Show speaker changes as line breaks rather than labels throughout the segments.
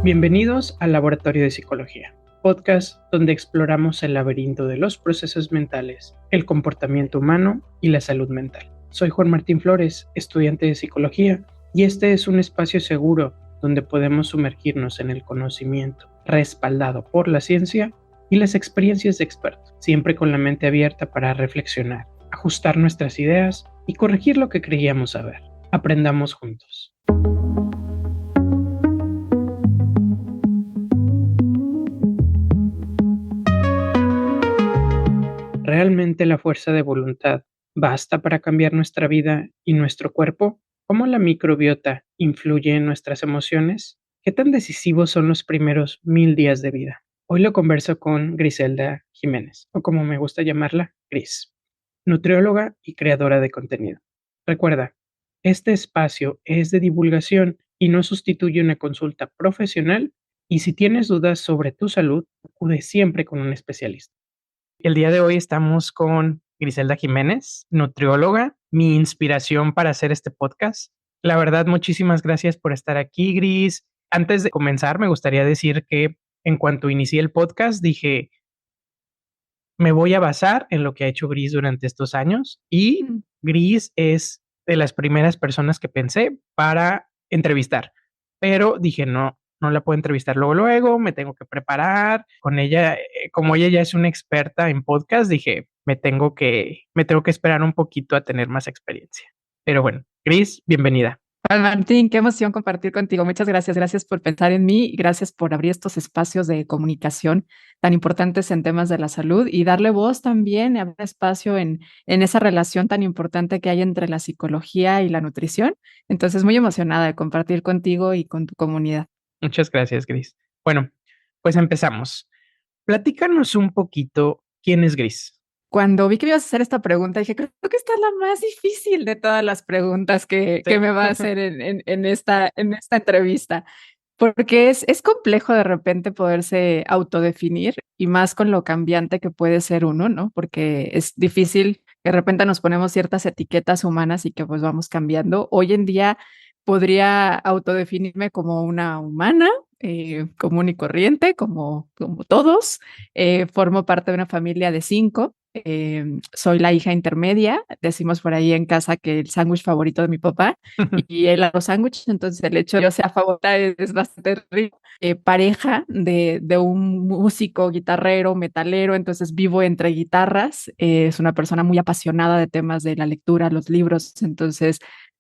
Bienvenidos al Laboratorio de Psicología, podcast donde exploramos el laberinto de los procesos mentales, el comportamiento humano y la salud mental. Soy Juan Martín Flores, estudiante de psicología, y este es un espacio seguro donde podemos sumergirnos en el conocimiento, respaldado por la ciencia y las experiencias de expertos, siempre con la mente abierta para reflexionar, ajustar nuestras ideas y corregir lo que creíamos saber. Aprendamos juntos. ¿Realmente la fuerza de voluntad basta para cambiar nuestra vida y nuestro cuerpo? ¿Cómo la microbiota influye en nuestras emociones? ¿Qué tan decisivos son los primeros 1000 días de vida? Hoy lo converso con Griselda Jiménez, o como me gusta llamarla, Gris, nutrióloga y creadora de contenido. Recuerda, este espacio es de divulgación y no sustituye una consulta profesional, y si tienes dudas sobre tu salud, acude siempre con un especialista. El día de hoy estamos con Griselda Jiménez, nutrióloga, mi inspiración para hacer este podcast. La verdad, muchísimas gracias por estar aquí, Gris. Antes de comenzar, me gustaría decir que en cuanto inicié el podcast, dije, me voy a basar en lo que ha hecho Gris durante estos años, y Gris es de las primeras personas que pensé para entrevistar, pero dije, no la puedo entrevistar luego, me tengo que preparar con ella, como ella ya es una experta en podcast, dije, me tengo que esperar un poquito a tener más experiencia. Pero bueno, Gris, bienvenida.
Juan Martín, qué emoción compartir contigo. Muchas gracias. Gracias por pensar en mí y gracias por abrir estos espacios de comunicación tan importantes en temas de la salud y darle voz también, abrir espacio en esa relación tan importante que hay entre la psicología y la nutrición. Entonces, muy emocionada de compartir contigo y con tu comunidad.
Muchas gracias, Gris. Bueno, pues empezamos. Platícanos un poquito quién es Gris.
Cuando vi que me ibas a hacer esta pregunta, dije, creo que esta es la más difícil de todas las preguntas que
Sí.
me va a hacer en esta entrevista. Porque es complejo de repente poderse autodefinir y más con lo cambiante que puede ser uno, ¿no? Porque es difícil que de repente nos ponemos ciertas etiquetas humanas y que pues vamos cambiando. Hoy en día podría autodefinirme como una humana común y corriente, como todos. Formo parte de una familia de 5. Soy la hija intermedia. Decimos por ahí en casa que el sándwich favorito de mi papá y él a los sándwiches, entonces el hecho de que yo sea favorita es bastante rico. Pareja de un músico, guitarrero, metalero, entonces vivo entre guitarras. Es una persona muy apasionada de temas de la lectura, los libros, entonces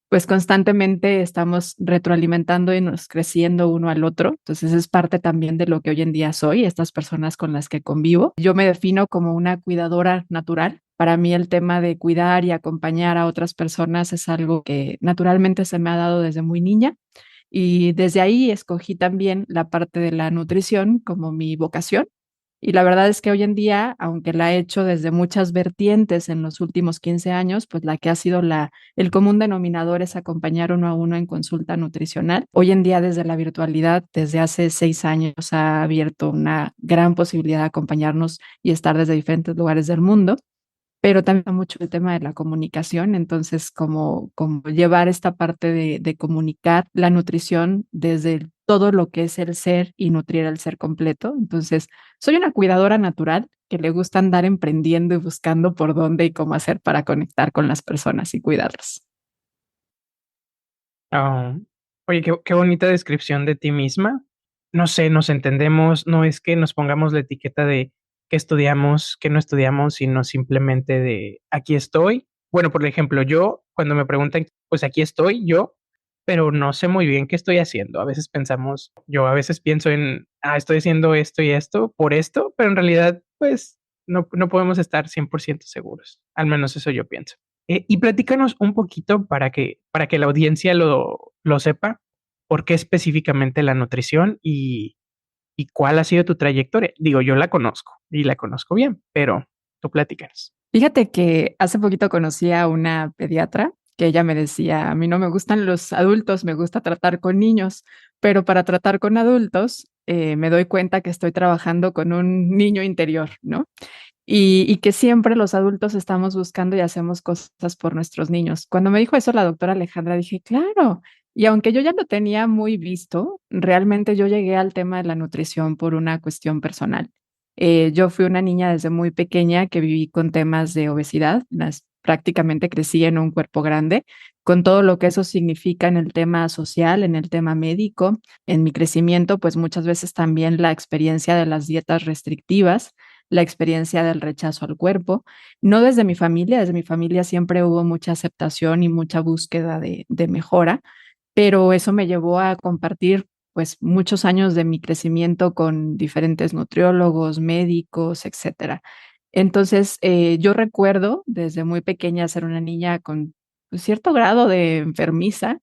pues constantemente estamos retroalimentando y nos creciendo uno al otro. Entonces es parte también de lo que hoy en día soy, estas personas con las que convivo. Yo me defino como una cuidadora natural. Para mí el tema de cuidar y acompañar a otras personas es algo que naturalmente se me ha dado desde muy niña y desde ahí escogí también la parte de la nutrición como mi vocación. Y la verdad es que hoy en día, aunque la he hecho desde muchas vertientes en los últimos 15 años, pues la que ha sido el común denominador es acompañar uno a uno en consulta nutricional. Hoy en día, desde la virtualidad, desde hace 6 años, ha abierto una gran posibilidad de acompañarnos y estar desde diferentes lugares del mundo, pero también mucho el tema de la comunicación, entonces como llevar esta parte de comunicar la nutrición desde todo lo que es el ser y nutrir el ser completo. Entonces, soy una cuidadora natural que le gusta andar emprendiendo y buscando por dónde y cómo hacer para conectar con las personas y cuidarlas.
Ah, oye, qué bonita descripción de ti misma. No sé, nos entendemos, no es que nos pongamos la etiqueta de qué estudiamos, qué no estudiamos, sino simplemente de aquí estoy. Bueno, por ejemplo, yo, cuando me preguntan, pues aquí estoy yo, pero no sé muy bien qué estoy haciendo. Yo a veces pienso en, estoy haciendo esto y esto por esto, pero en realidad, pues no podemos estar 100% seguros. Al menos eso yo pienso. Y platícanos un poquito para que la audiencia lo sepa, por qué específicamente la nutrición y cuál ha sido tu trayectoria. Digo, yo la conozco y la conozco bien, pero tú platícanos.
Fíjate que hace poquito conocí a una pediatra que ella me decía, a mí no me gustan los adultos, me gusta tratar con niños, pero para tratar con adultos me doy cuenta que estoy trabajando con un niño interior, ¿no? Y que siempre los adultos estamos buscando y hacemos cosas por nuestros niños. Cuando me dijo eso la doctora Alejandra, dije, claro, Y aunque yo ya lo tenía muy visto, realmente yo llegué al tema de la nutrición por una cuestión personal. Yo fui una niña desde muy pequeña que viví con temas de obesidad, prácticamente crecí en un cuerpo grande, con todo lo que eso significa en el tema social, en el tema médico, en mi crecimiento, pues muchas veces también la experiencia de las dietas restrictivas, la experiencia del rechazo al cuerpo, no desde mi familia siempre hubo mucha aceptación y mucha búsqueda de mejora, pero eso me llevó a compartir, pues, muchos años de mi crecimiento con diferentes nutriólogos, médicos, etcétera. Entonces, yo recuerdo desde muy pequeña ser una niña con, pues, cierto grado de enfermiza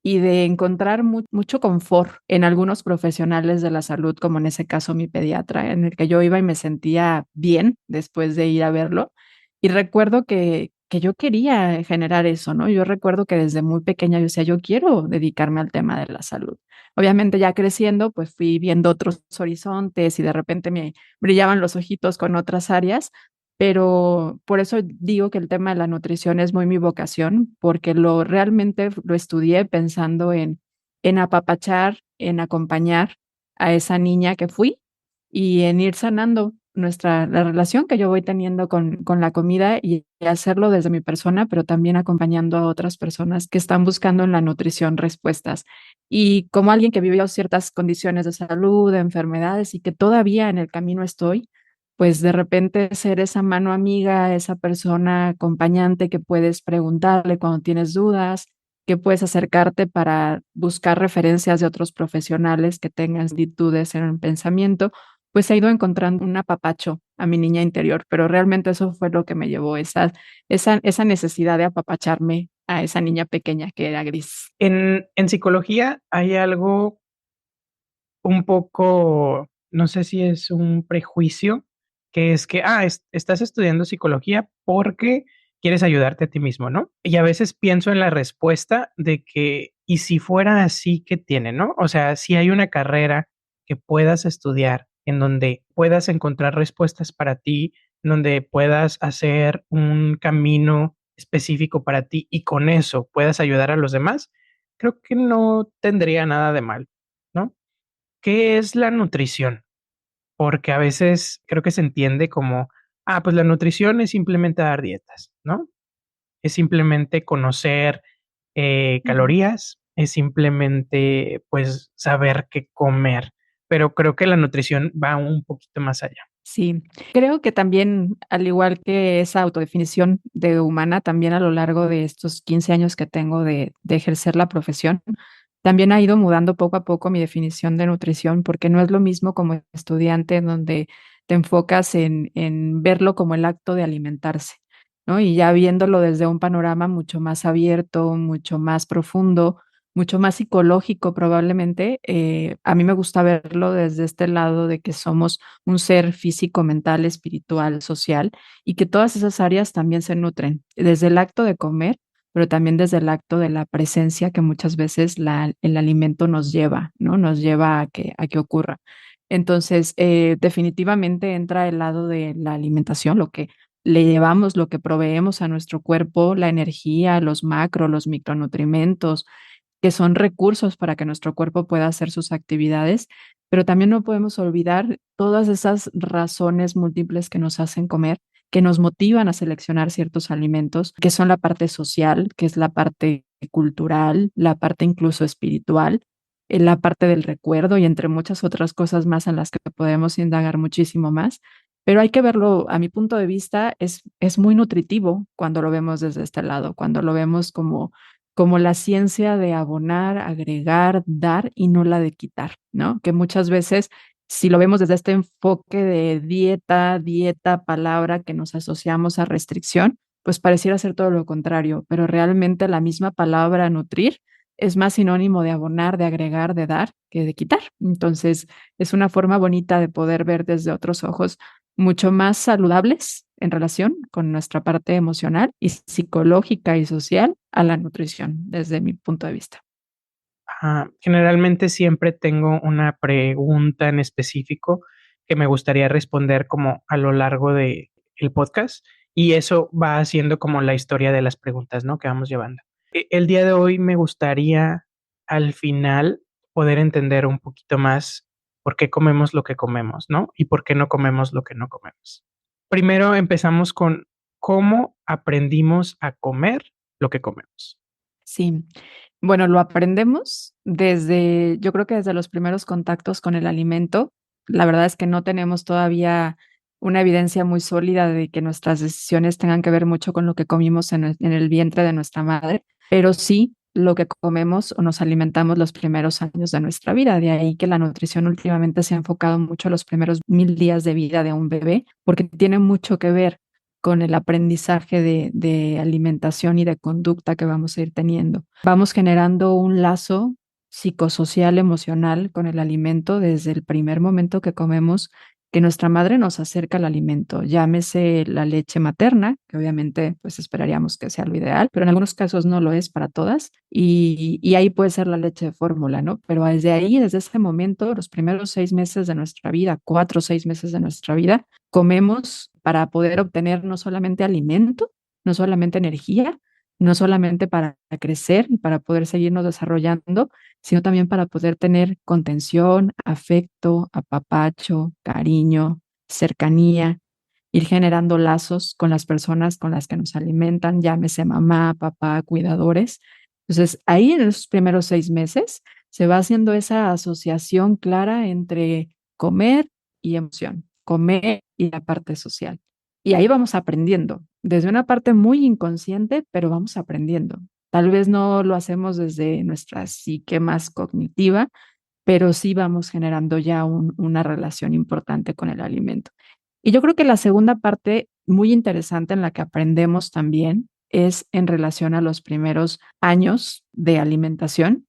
y de encontrar mucho confort en algunos profesionales de la salud, como en ese caso mi pediatra, en el que yo iba y me sentía bien después de ir a verlo. Y recuerdo que yo quería generar eso, ¿no? Yo recuerdo que desde muy pequeña yo decía: "Yo quiero dedicarme al tema de la salud". Obviamente, ya creciendo, pues, fui viendo otros horizontes y de repente me brillaban los ojitos con otras áreas, pero por eso digo que el tema de la nutrición es muy mi vocación, porque realmente lo estudié pensando en apapachar, en acompañar a esa niña que fui y en ir sanando la relación que yo voy teniendo con la comida y hacerlo desde mi persona, pero también acompañando a otras personas que están buscando en la nutrición respuestas. Y como alguien que vivió ciertas condiciones de salud, de enfermedades y que todavía en el camino estoy, pues de repente ser esa mano amiga, esa persona acompañante que puedes preguntarle cuando tienes dudas, que puedes acercarte para buscar referencias de otros profesionales que tengan similitudes en el pensamiento, pues he ido encontrando un apapacho a mi niña interior, pero realmente eso fue lo que me llevó, esa necesidad de apapacharme a esa niña pequeña que era gris.
En psicología hay algo un poco, no sé si es un prejuicio, que es que, estás estudiando psicología porque quieres ayudarte a ti mismo, ¿no? Y a veces pienso en la respuesta de que, ¿y si fuera así, qué tiene, no? O sea, si hay una carrera que puedas estudiar, en donde puedas encontrar respuestas para ti, en donde puedas hacer un camino específico para ti y con eso puedas ayudar a los demás, creo que no tendría nada de mal, ¿no? ¿Qué es la nutrición? Porque a veces creo que se entiende como, pues la nutrición es simplemente dar dietas, ¿no? Es simplemente conocer,
Ujú.
calorías, es simplemente, pues, saber qué comer, pero creo que la nutrición va un poquito más allá.
Sí, creo que también, al igual que esa autodefinición de humana, también a lo largo de estos 15 años que tengo de ejercer la profesión, también ha ido mudando poco a poco mi definición de nutrición, porque no es lo mismo como estudiante en donde te enfocas en verlo como el acto de alimentarse, ¿no? Y ya viéndolo desde un panorama mucho más abierto, mucho más profundo, mucho más psicológico probablemente, a mí me gusta verlo desde este lado de que somos un ser físico, mental, espiritual, social, y que todas esas áreas también se nutren, desde el acto de comer, pero también desde el acto de la presencia que muchas veces el alimento nos lleva, ¿no? Nos lleva a que ocurra. Entonces, definitivamente entra el lado de la alimentación, lo que le llevamos, lo que proveemos a nuestro cuerpo, la energía, los macro, los micronutrimentos, que son recursos para que nuestro cuerpo pueda hacer sus actividades, pero también no podemos olvidar todas esas razones múltiples que nos hacen comer, que nos motivan a seleccionar ciertos alimentos, que son la parte social, que es la parte cultural, la parte incluso espiritual, la parte del recuerdo y entre muchas otras cosas más en las que podemos indagar muchísimo más. Pero hay que verlo, a mi punto de vista, es muy nutritivo cuando lo vemos desde este lado, cuando lo vemos como la ciencia de abonar, agregar, dar y no la de quitar, ¿no? Que muchas veces, si lo vemos desde este enfoque de dieta, dieta, palabra que nos asociamos a restricción, pues pareciera ser todo lo contrario, pero realmente la misma palabra nutrir es más sinónimo de abonar, de agregar, de dar que de quitar. Entonces, es una forma bonita de poder ver desde otros ojos mucho más saludables en relación con nuestra parte emocional y psicológica y social a la nutrición, desde mi punto de vista.
Generalmente siempre tengo una pregunta en específico que me gustaría responder como a lo largo de el podcast, y eso va haciendo como la historia de las preguntas, ¿no?, que vamos llevando. El día de hoy me gustaría al final poder entender un poquito más por qué comemos lo que comemos, ¿no? Y por qué no comemos lo que no comemos. Primero empezamos con cómo aprendimos a comer lo que comemos.
Sí. Bueno, lo aprendemos desde, yo creo que desde los primeros contactos con el alimento. La verdad es que no tenemos todavía una evidencia muy sólida de que nuestras decisiones tengan que ver mucho con lo que comimos en el vientre de nuestra madre, pero sí lo que comemos o nos alimentamos los primeros años de nuestra vida. De ahí que la nutrición últimamente se ha enfocado mucho en los primeros 1000 días de vida de un bebé, porque tiene mucho que ver con el aprendizaje de alimentación y de conducta que vamos a ir teniendo. Vamos generando un lazo psicosocial, emocional con el alimento desde el primer momento que comemos, que nuestra madre nos acerca al alimento, llámese la leche materna, que obviamente pues esperaríamos que sea lo ideal, pero en algunos casos no lo es para todas, y ahí puede ser la leche de fórmula, ¿no? Pero desde ahí, desde ese momento, los primeros 6 meses de nuestra vida, 4 o 6 meses de nuestra vida, comemos para poder obtener no solamente alimento, no solamente energía, no solamente para crecer y para poder seguirnos desarrollando, sino también para poder tener contención, afecto, apapacho, cariño, cercanía, ir generando lazos con las personas con las que nos alimentan, llámese mamá, papá, cuidadores. Entonces, ahí en esos primeros 6 meses se va haciendo esa asociación clara entre comer y emoción, comer y la parte social. Y ahí vamos aprendiendo, desde una parte muy inconsciente, pero vamos aprendiendo. Tal vez no lo hacemos desde nuestra psique más cognitiva, pero sí vamos generando ya una relación importante con el alimento. Y yo creo que la segunda parte muy interesante en la que aprendemos también es en relación a los primeros años de alimentación.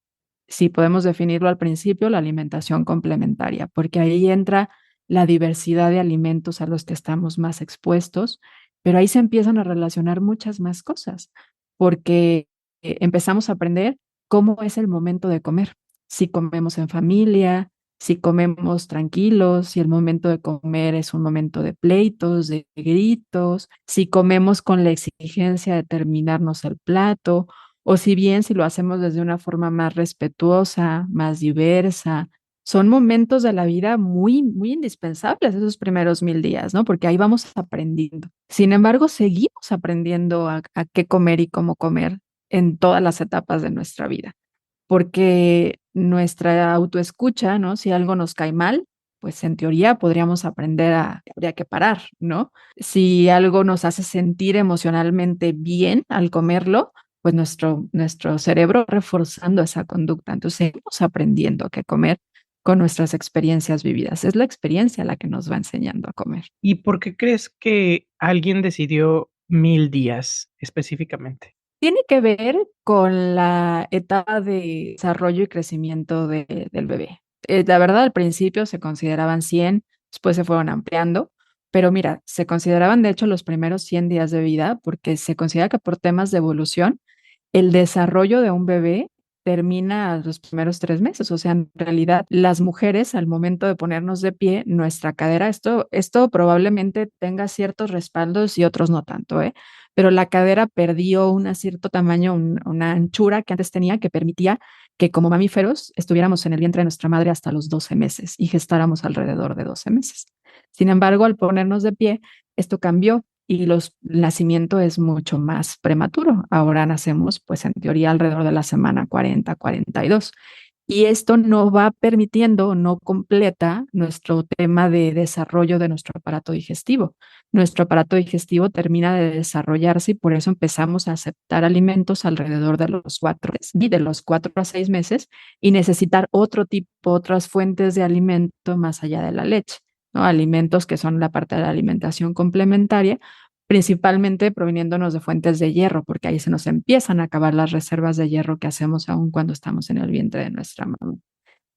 Si podemos definirlo al principio, la alimentación complementaria, porque ahí entra la diversidad de alimentos a los que estamos más expuestos, pero ahí se empiezan a relacionar muchas más cosas, porque empezamos a aprender cómo es el momento de comer, si comemos en familia, si comemos tranquilos, si el momento de comer es un momento de pleitos, de gritos, si comemos con la exigencia de terminarnos el plato, o si bien si lo hacemos desde una forma más respetuosa, más diversa. Son momentos de la vida muy, muy indispensables esos primeros 1000 días, ¿no? Porque ahí vamos aprendiendo. Sin embargo, seguimos aprendiendo a qué comer y cómo comer en todas las etapas de nuestra vida, porque nuestra autoescucha, ¿no? Si algo nos cae mal, pues en teoría podríamos aprender habría que parar, ¿no? Si algo nos hace sentir emocionalmente bien al comerlo, pues nuestro cerebro reforzando esa conducta. Entonces, seguimos aprendiendo a qué comer con nuestras experiencias vividas. Es la experiencia la que nos va enseñando a comer.
¿Y por qué crees que alguien decidió 1000 días específicamente?
Tiene que ver con la etapa de desarrollo y crecimiento del bebé. La verdad, al principio se consideraban 100, después se fueron ampliando, pero mira, se consideraban de hecho los primeros 100 días de vida porque se considera que por temas de evolución, el desarrollo de un bebé termina a los primeros 3 meses. O sea, en realidad, las mujeres al momento de ponernos de pie, nuestra cadera, esto probablemente tenga ciertos respaldos y otros no tanto, ¿eh? Pero la cadera perdió un cierto tamaño, una anchura que antes tenía que permitía que como mamíferos estuviéramos en el vientre de nuestra madre hasta los 12 meses y gestáramos alrededor de 12 meses. Sin embargo, al ponernos de pie, esto cambió y el nacimiento es mucho más prematuro. Ahora nacemos, pues en teoría, alrededor de la semana 40, 42. Y esto no va permitiendo, no completa nuestro tema de desarrollo de nuestro aparato digestivo. Nuestro aparato digestivo termina de desarrollarse y por eso empezamos a aceptar alimentos alrededor de los 4 meses, y de los 4 a 6 meses, y necesitar otro tipo, otras fuentes de alimento más allá de la leche, ¿no? Alimentos que son la parte de la alimentación complementaria, principalmente proviniéndonos de fuentes de hierro, porque ahí se nos empiezan a acabar las reservas de hierro que hacemos aún cuando estamos en el vientre de nuestra mamá.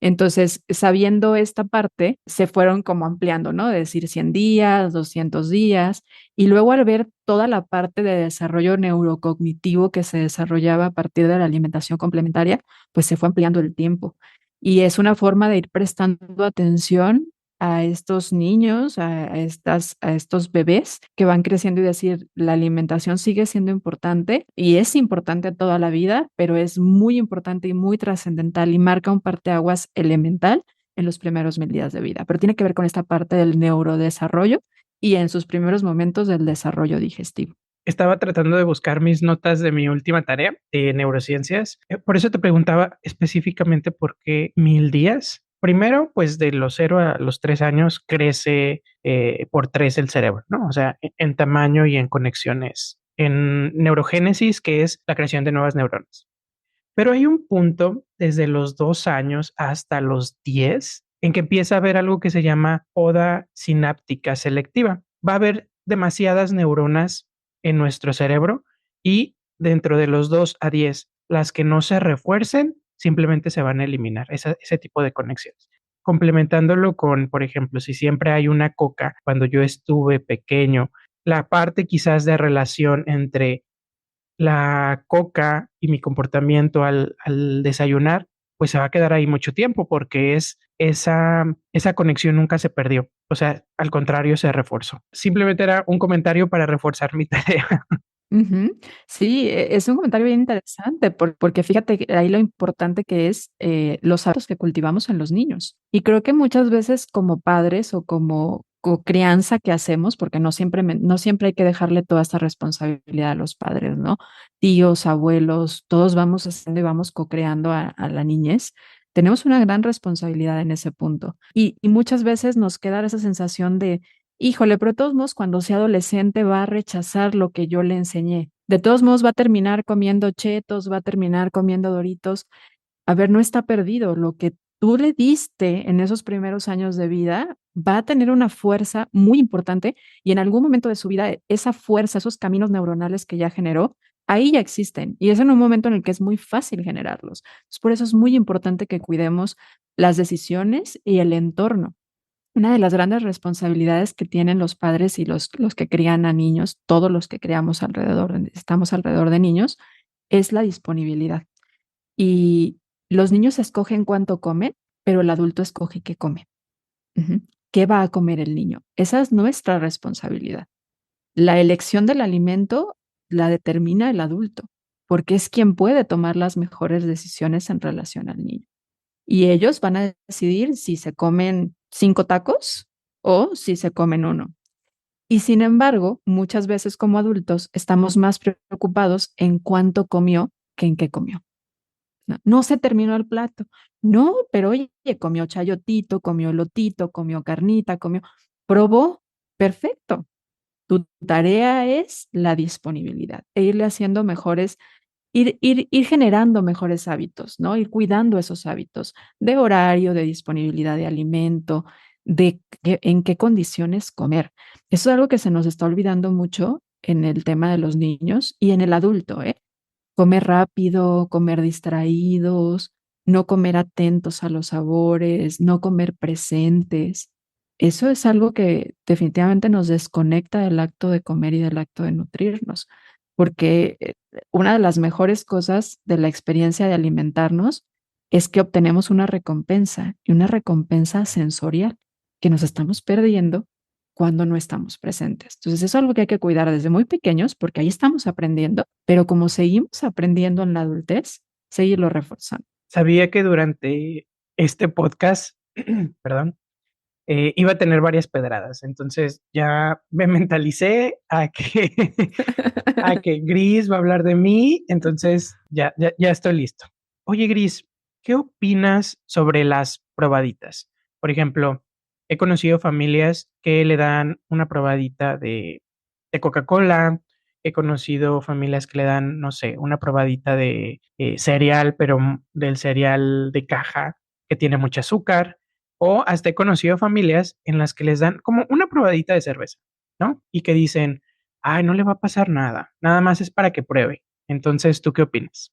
Entonces, sabiendo esta parte, se fueron como ampliando, ¿no? De decir 100 días, 200 días, y luego al ver toda la parte de desarrollo neurocognitivo que se desarrollaba a partir de la alimentación complementaria, pues se fue ampliando el tiempo. Y es una forma de ir prestando atención a estos niños, a estos bebés que van creciendo y decir, la alimentación sigue siendo importante y es importante toda la vida, pero es muy importante y muy trascendental y marca un parteaguas elemental en los primeros 1000 días de vida, pero tiene que ver con esta parte del neurodesarrollo y en sus primeros momentos del desarrollo digestivo.
Estaba tratando de buscar mis notas de mi última tarea de neurociencias. Por eso te preguntaba específicamente por qué 1000 días. Primero, pues de los 0 a los 3 años crece por 3 el cerebro, ¿no? O sea, en tamaño y en conexiones, en neurogénesis, que es la creación de nuevas neuronas. Pero hay un punto desde los 2 años hasta los 10 en que empieza a haber algo que se llama poda sináptica selectiva. Va a haber demasiadas neuronas en nuestro cerebro y dentro de los 2 a 10, las que no se refuercen simplemente se van a eliminar, ese tipo de conexiones. Complementándolo con, por ejemplo, si siempre hay una coca, cuando yo estuve pequeño, la parte quizás de relación entre la coca y mi comportamiento al desayunar, pues se va a quedar ahí mucho tiempo porque esa conexión nunca se perdió. O sea, al contrario, se reforzó. Simplemente era un comentario para reforzar mi tarea.
Ujú. Sí, es un comentario bien interesante porque fíjate que ahí lo importante que es los hábitos que cultivamos en los niños. Y creo que muchas veces como padres o como crianza que hacemos, porque no siempre hay que dejarle toda esta responsabilidad a los padres, ¿no? Tíos, abuelos, todos vamos haciendo y vamos co-creando a la niñez. Tenemos una gran responsabilidad en ese punto. Y muchas veces nos queda esa sensación de híjole, pero de todos modos, cuando sea adolescente va a rechazar lo que yo le enseñé. De todos modos, va a terminar comiendo chetos, va a terminar comiendo Doritos. A ver, no está perdido. Lo que tú le diste en esos primeros años de vida va a tener una fuerza muy importante y en algún momento de su vida esa fuerza, esos caminos neuronales que ya generó, ahí ya existen y es en un momento en el que es muy fácil generarlos. Entonces, por eso es muy importante que cuidemos las decisiones y el entorno. Una de las grandes responsabilidades que tienen los padres y los que crían a niños, todos los que criamos estamos alrededor de niños, es la disponibilidad. Y los niños escogen cuánto comen, pero el adulto escoge qué come. Ujú. ¿Qué va a comer el niño? Esa es nuestra responsabilidad. La elección del alimento la determina el adulto, porque es quien puede tomar las mejores decisiones en relación al niño. Y ellos van a decidir si se comen 5 tacos o si se comen uno. Y sin embargo, muchas veces como adultos estamos más preocupados en cuánto comió que en qué comió. No se terminó el plato. No, pero oye, comió chayotito, comió lotito, comió carnita, probó, perfecto. Tu tarea es la disponibilidad e irle haciendo mejores ir generando mejores hábitos, ¿no? Ir cuidando esos hábitos de horario, de disponibilidad de alimento, en qué condiciones comer. Eso es algo que se nos está olvidando mucho en el tema de los niños y en el adulto, ¿eh? Comer rápido, comer distraídos, no comer atentos a los sabores, no comer presentes. Eso es algo que definitivamente nos desconecta del acto de comer y del acto de nutrirnos, porque una de las mejores cosas de la experiencia de alimentarnos es que obtenemos una recompensa y una recompensa sensorial que nos estamos perdiendo cuando no estamos presentes. Entonces, eso es algo que hay que cuidar desde muy pequeños porque ahí estamos aprendiendo, pero como seguimos aprendiendo en la adultez, seguirlo reforzando.
Sabía que durante este podcast, perdón, iba a tener varias pedradas, entonces ya me mentalicé a que, a que Gris va a hablar de mí, entonces ya estoy listo. Oye, Gris, ¿qué opinas sobre las probaditas? Por ejemplo, he conocido familias que le dan una probadita de Coca-Cola, he conocido familias que le dan, no sé, una probadita de cereal, pero del cereal de caja que tiene mucho azúcar, o hasta he conocido familias en las que les dan como una probadita de cerveza, ¿no? Y que dicen, ay, no le va a pasar nada, nada más es para que pruebe. Entonces, ¿tú qué opinas?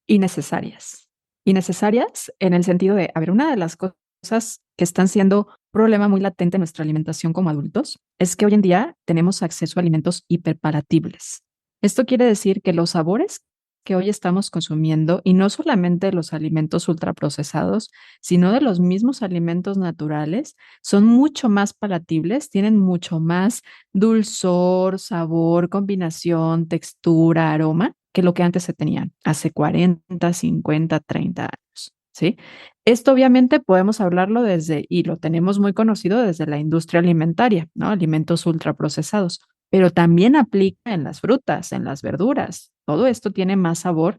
Innecesarias. Innecesarias en el sentido de, a ver, una de las cosas que están siendo problema muy latente en nuestra alimentación como adultos es que hoy en día tenemos acceso a alimentos hiperpalatables. Esto quiere decir que los sabores que hoy estamos consumiendo, y no solamente de los alimentos ultraprocesados, sino de los mismos alimentos naturales, son mucho más palatibles, tienen mucho más dulzor, sabor, combinación, textura, aroma, que lo que antes se tenían hace 40, 50, 30 años, ¿sí? Esto obviamente podemos hablarlo desde, y lo tenemos muy conocido desde la industria alimentaria, ¿no? Alimentos ultraprocesados, pero también aplica en las frutas, en las verduras. Todo esto tiene más sabor,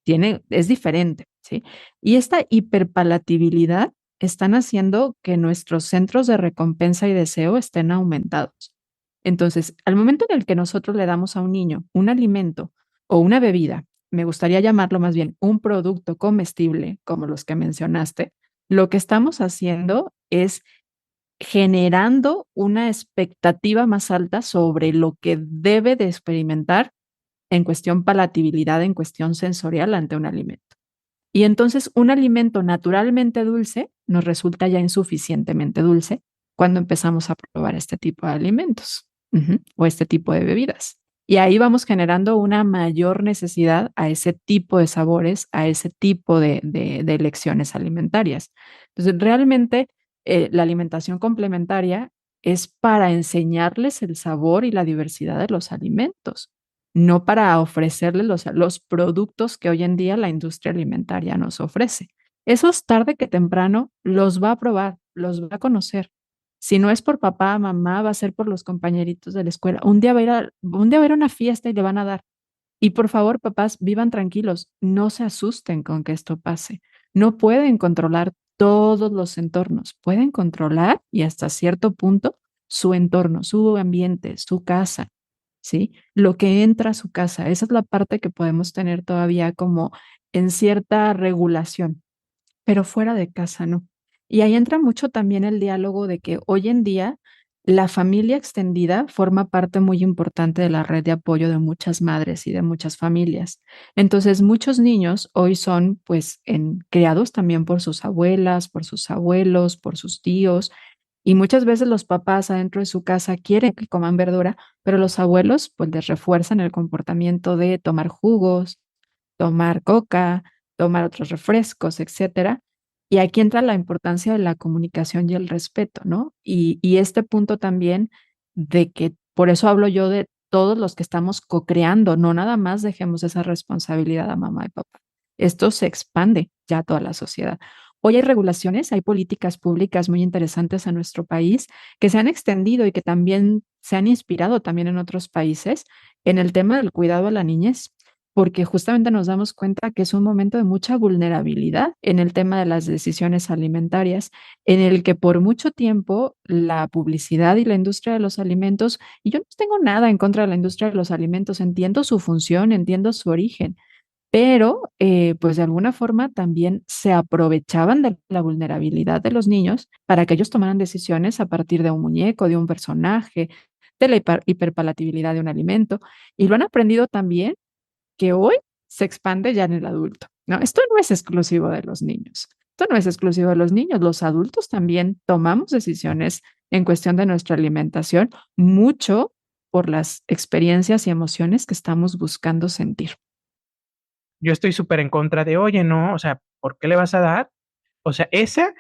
es diferente, ¿sí? Y esta hiperpalatabilidad están haciendo que nuestros centros de recompensa y deseo estén aumentados. Entonces, al momento en el que nosotros le damos a un niño un alimento o una bebida, me gustaría llamarlo más bien un producto comestible, como los que mencionaste, lo que estamos haciendo es generando una expectativa más alta sobre lo que debe de experimentar en cuestión palatabilidad, en cuestión sensorial ante un alimento. Y entonces un alimento naturalmente dulce nos resulta ya insuficientemente dulce cuando empezamos a probar este tipo de alimentos, o este tipo de bebidas. Y ahí vamos generando una mayor necesidad a ese tipo de sabores, a ese tipo de elecciones alimentarias. Entonces, realmente la alimentación complementaria es para enseñarles el sabor y la diversidad de los alimentos, no para ofrecerles los productos que hoy en día la industria alimentaria nos ofrece. Esos tarde que temprano los va a probar, los va a conocer. Si no es por papá, mamá, va a ser por los compañeritos de la escuela. Un día va a ir a una fiesta y le van a dar. Y por favor, papás, vivan tranquilos, no se asusten con que esto pase. No pueden controlar todos los entornos, pueden controlar y hasta cierto punto su entorno, su ambiente, su casa, ¿sí? Lo que entra a su casa, esa es la parte que podemos tener todavía como en cierta regulación, pero fuera de casa no. Y ahí entra mucho también el diálogo de que hoy en día la familia extendida forma parte muy importante de la red de apoyo de muchas madres y de muchas familias. Entonces, muchos niños hoy son pues criados también por sus abuelas, por sus abuelos, por sus tíos, y muchas veces los papás adentro de su casa quieren que coman verdura, pero los abuelos pues les refuerzan el comportamiento de tomar jugos, tomar coca, tomar otros refrescos, etcétera. Y aquí entra la importancia de la comunicación y el respeto, ¿no? Y este punto también de que por eso hablo yo de todos los que estamos co-creando, no nada más dejemos esa responsabilidad a mamá y papá. Esto se expande ya a toda la sociedad. Hoy hay regulaciones, hay políticas públicas muy interesantes en nuestro país que se han extendido y que también se han inspirado también en otros países en el tema del cuidado a la niñez, porque justamente nos damos cuenta que es un momento de mucha vulnerabilidad en el tema de las decisiones alimentarias, en el que por mucho tiempo la publicidad y la industria de los alimentos, y yo no tengo nada en contra de la industria de los alimentos, entiendo su función, entiendo su origen, pero pues de alguna forma también se aprovechaban de la vulnerabilidad de los niños para que ellos tomaran decisiones a partir de un muñeco, de un personaje, de la hiperpalatabilidad de un alimento, y lo han aprendido también que hoy se expande ya en el adulto, ¿no? Esto no es exclusivo de los niños. Esto no es exclusivo de los niños. Los adultos también tomamos decisiones en cuestión de nuestra alimentación, mucho por las experiencias y emociones que estamos buscando sentir.
Yo estoy súper en contra de, oye, no, o sea, ¿por qué le vas a dar? O sea, esa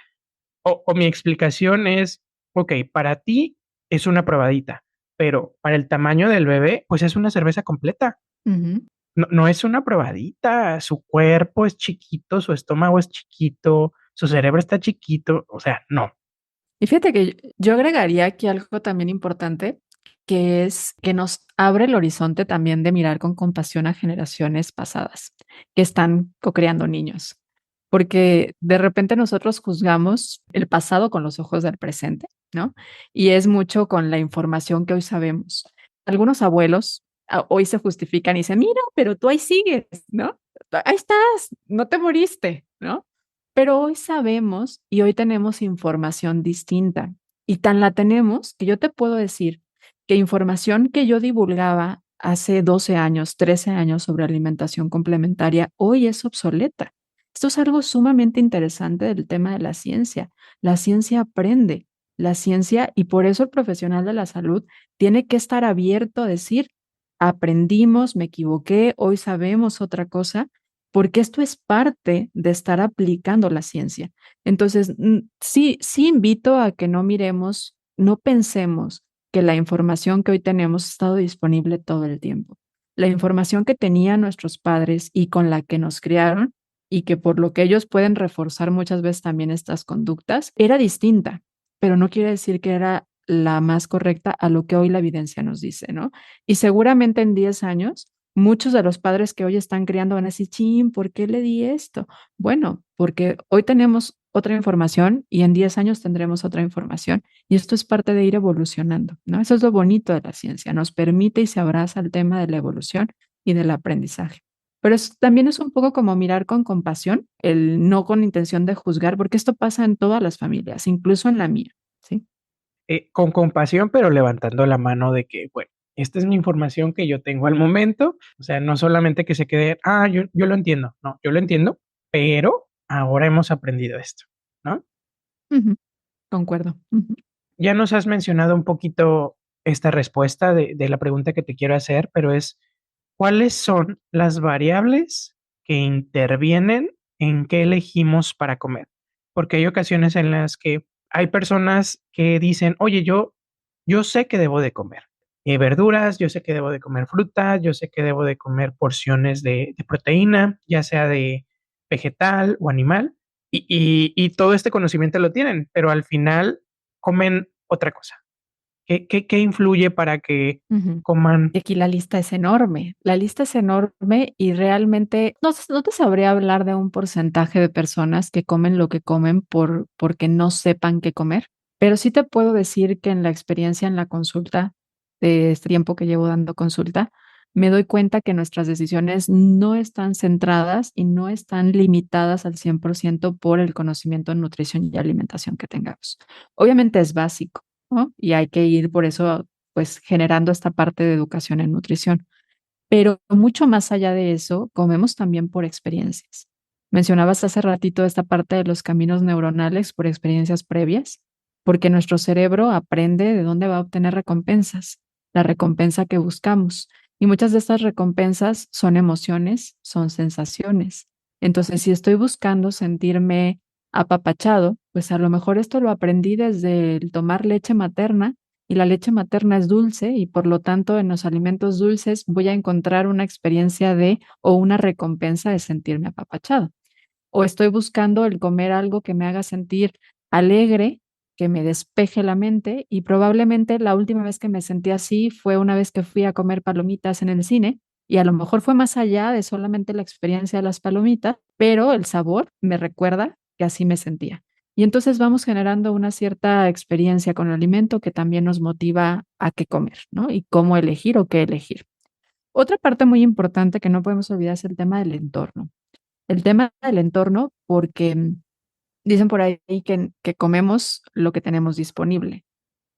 o mi explicación es, ok, para ti es una probadita, pero para el tamaño del bebé, pues es una cerveza completa.
Ujú.
No, no es una probadita, su cuerpo es chiquito, su estómago es chiquito, su cerebro está chiquito, o sea, no.
Y fíjate que yo agregaría aquí algo también importante, que es que nos abre el horizonte también de mirar con compasión a generaciones pasadas que están co-creando niños. Porque de repente nosotros juzgamos el pasado con los ojos del presente, ¿no? Y es mucho con la información que hoy sabemos. Algunos abuelos hoy se justifican y dicen, mira, pero tú ahí sigues, ¿no? Ahí estás, no te moriste, ¿no? Pero hoy sabemos y hoy tenemos información distinta. Y tan la tenemos que yo te puedo decir que información que yo divulgaba hace 12 años, 13 años sobre alimentación complementaria, hoy es obsoleta. Esto es algo sumamente interesante del tema de la ciencia. La ciencia aprende, la ciencia, y por eso el profesional de la salud tiene que estar abierto a decir, aprendimos, me equivoqué, hoy sabemos otra cosa, porque esto es parte de estar aplicando la ciencia. Entonces, sí invito a que no miremos, no pensemos que la información que hoy tenemos ha estado disponible todo el tiempo. La información que tenían nuestros padres y con la que nos criaron y que por lo que ellos pueden reforzar muchas veces también estas conductas, era distinta, pero no quiere decir que era la más correcta a lo que hoy la evidencia nos dice, ¿no? Y seguramente en 10 años, muchos de los padres que hoy están criando van a decir, chin, ¿por qué le di esto? Bueno, porque hoy tenemos otra información y en 10 años tendremos otra información y esto es parte de ir evolucionando, ¿no? Eso es lo bonito de la ciencia, nos permite y se abraza el tema de la evolución y del aprendizaje. Pero también es un poco como mirar con compasión, el no con intención de juzgar, porque esto pasa en todas las familias, incluso en la mía, ¿sí?
Con compasión, pero levantando la mano de que, bueno, esta es mi información que yo tengo al momento, o sea, no solamente que se quede, yo lo entiendo, no, yo lo entiendo, pero ahora hemos aprendido esto, ¿no?
Ujú, concuerdo. Ujú.
Ya nos has mencionado un poquito esta respuesta de la pregunta que te quiero hacer, pero es, ¿cuáles son las variables que intervienen en qué elegimos para comer? Porque hay ocasiones en las que hay personas que dicen, oye, yo sé que debo de comer verduras, yo sé que debo de comer fruta, yo sé que debo de comer porciones de proteína, ya sea de vegetal o animal, y todo este conocimiento lo tienen, pero al final comen otra cosa. ¿Qué influye para que
Ujú.
coman?
Y aquí la lista es enorme. La lista es enorme y realmente no te sabría hablar de un porcentaje de personas que comen lo que comen porque no sepan qué comer, pero sí te puedo decir que en la experiencia en la consulta, de este tiempo que llevo dando consulta, me doy cuenta que nuestras decisiones no están centradas y no están limitadas al 100% por el conocimiento en nutrición y alimentación que tengamos. Obviamente es básico, ¿no? Y hay que ir por eso pues generando esta parte de educación en nutrición. Pero mucho más allá de eso, comemos también por experiencias. Mencionabas hace ratito esta parte de los caminos neuronales por experiencias previas, porque nuestro cerebro aprende de dónde va a obtener recompensas, la recompensa que buscamos. Y muchas de estas recompensas son emociones, son sensaciones. Entonces, si estoy buscando sentirme apapachado, pues a lo mejor esto lo aprendí desde el tomar leche materna y la leche materna es dulce y por lo tanto en los alimentos dulces voy a encontrar una experiencia de o una recompensa de sentirme apapachado. O estoy buscando el comer algo que me haga sentir alegre, que me despeje la mente y probablemente la última vez que me sentí así fue una vez que fui a comer palomitas en el cine y a lo mejor fue más allá de solamente la experiencia de las palomitas, pero el sabor me recuerda que así me sentía. Y entonces vamos generando una cierta experiencia con el alimento que también nos motiva a qué comer, ¿no? Y cómo elegir o qué elegir. Otra parte muy importante que no podemos olvidar es el tema del entorno. El tema del entorno, porque dicen por ahí que comemos lo que tenemos disponible.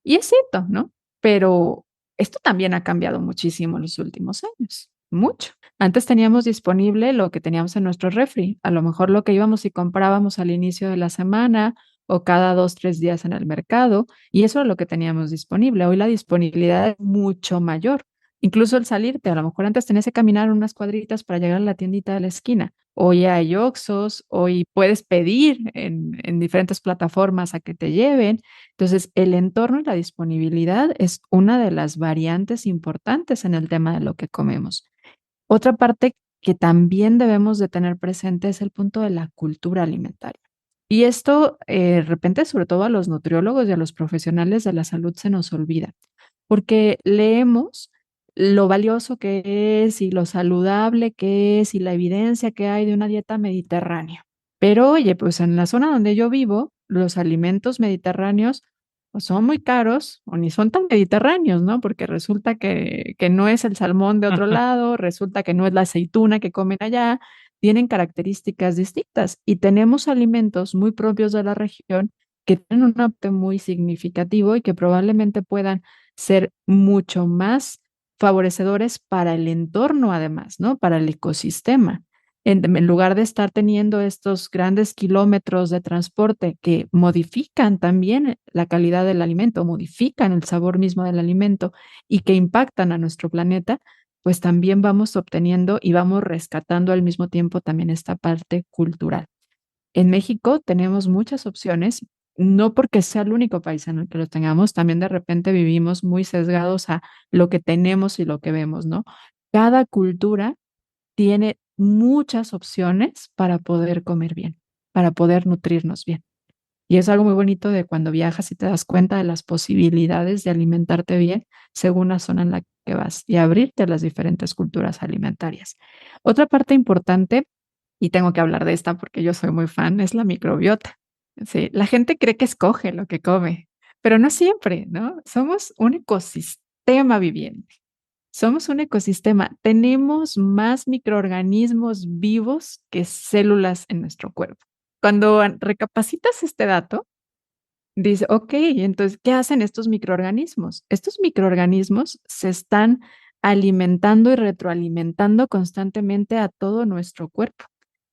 Y es cierto, ¿no? Pero esto también ha cambiado muchísimo en los últimos años, mucho. Antes teníamos disponible lo que teníamos en nuestro refri, a lo mejor lo que íbamos y comprábamos al inicio de la semana o cada 2, 3 días en el mercado, y eso era lo que teníamos disponible. Hoy la disponibilidad es mucho mayor. Incluso el salirte, a lo mejor antes tenías que caminar unas cuadritas para llegar a la tiendita de la esquina. Hoy hay Oxxos, hoy puedes pedir en diferentes plataformas a que te lleven. Entonces, el entorno y la disponibilidad es una de las variantes importantes en el tema de lo que comemos. Otra parte que también debemos de tener presente es el punto de la cultura alimentaria. Y esto, de repente, sobre todo a los nutriólogos y a los profesionales de la salud se nos olvida, porque leemos lo valioso que es y lo saludable que es y la evidencia que hay de una dieta mediterránea. Pero oye, pues en la zona donde yo vivo, los alimentos mediterráneos o son muy caros o ni son tan mediterráneos, ¿no? Porque resulta que no es el salmón de otro lado, resulta que no es la aceituna que comen allá, tienen características distintas y tenemos alimentos muy propios de la región que tienen un aporte muy significativo y que probablemente puedan ser mucho más favorecedores para el entorno además, ¿no? Para el ecosistema. En lugar de estar teniendo estos grandes kilómetros de transporte que modifican también la calidad del alimento, modifican el sabor mismo del alimento y que impactan a nuestro planeta, pues también vamos obteniendo y vamos rescatando al mismo tiempo también esta parte cultural. En México tenemos muchas opciones, no porque sea el único país en el que lo tengamos, también de repente vivimos muy sesgados a lo que tenemos y lo que vemos, ¿no? Cada cultura tiene muchas opciones para poder comer bien, para poder nutrirnos bien. Y es algo muy bonito de cuando viajas y te das cuenta de las posibilidades de alimentarte bien según la zona en la que vas y abrirte a las diferentes culturas alimentarias. Otra parte importante, y tengo que hablar de esta porque yo soy muy fan, es la microbiota. Sí, la gente cree que escoge lo que come, pero no siempre, ¿no? Somos un ecosistema viviente. Somos un ecosistema. Tenemos más microorganismos vivos que células en nuestro cuerpo. Cuando recapacitas este dato, dice, ok, entonces, ¿qué hacen estos microorganismos? Estos microorganismos se están alimentando y retroalimentando constantemente a todo nuestro cuerpo.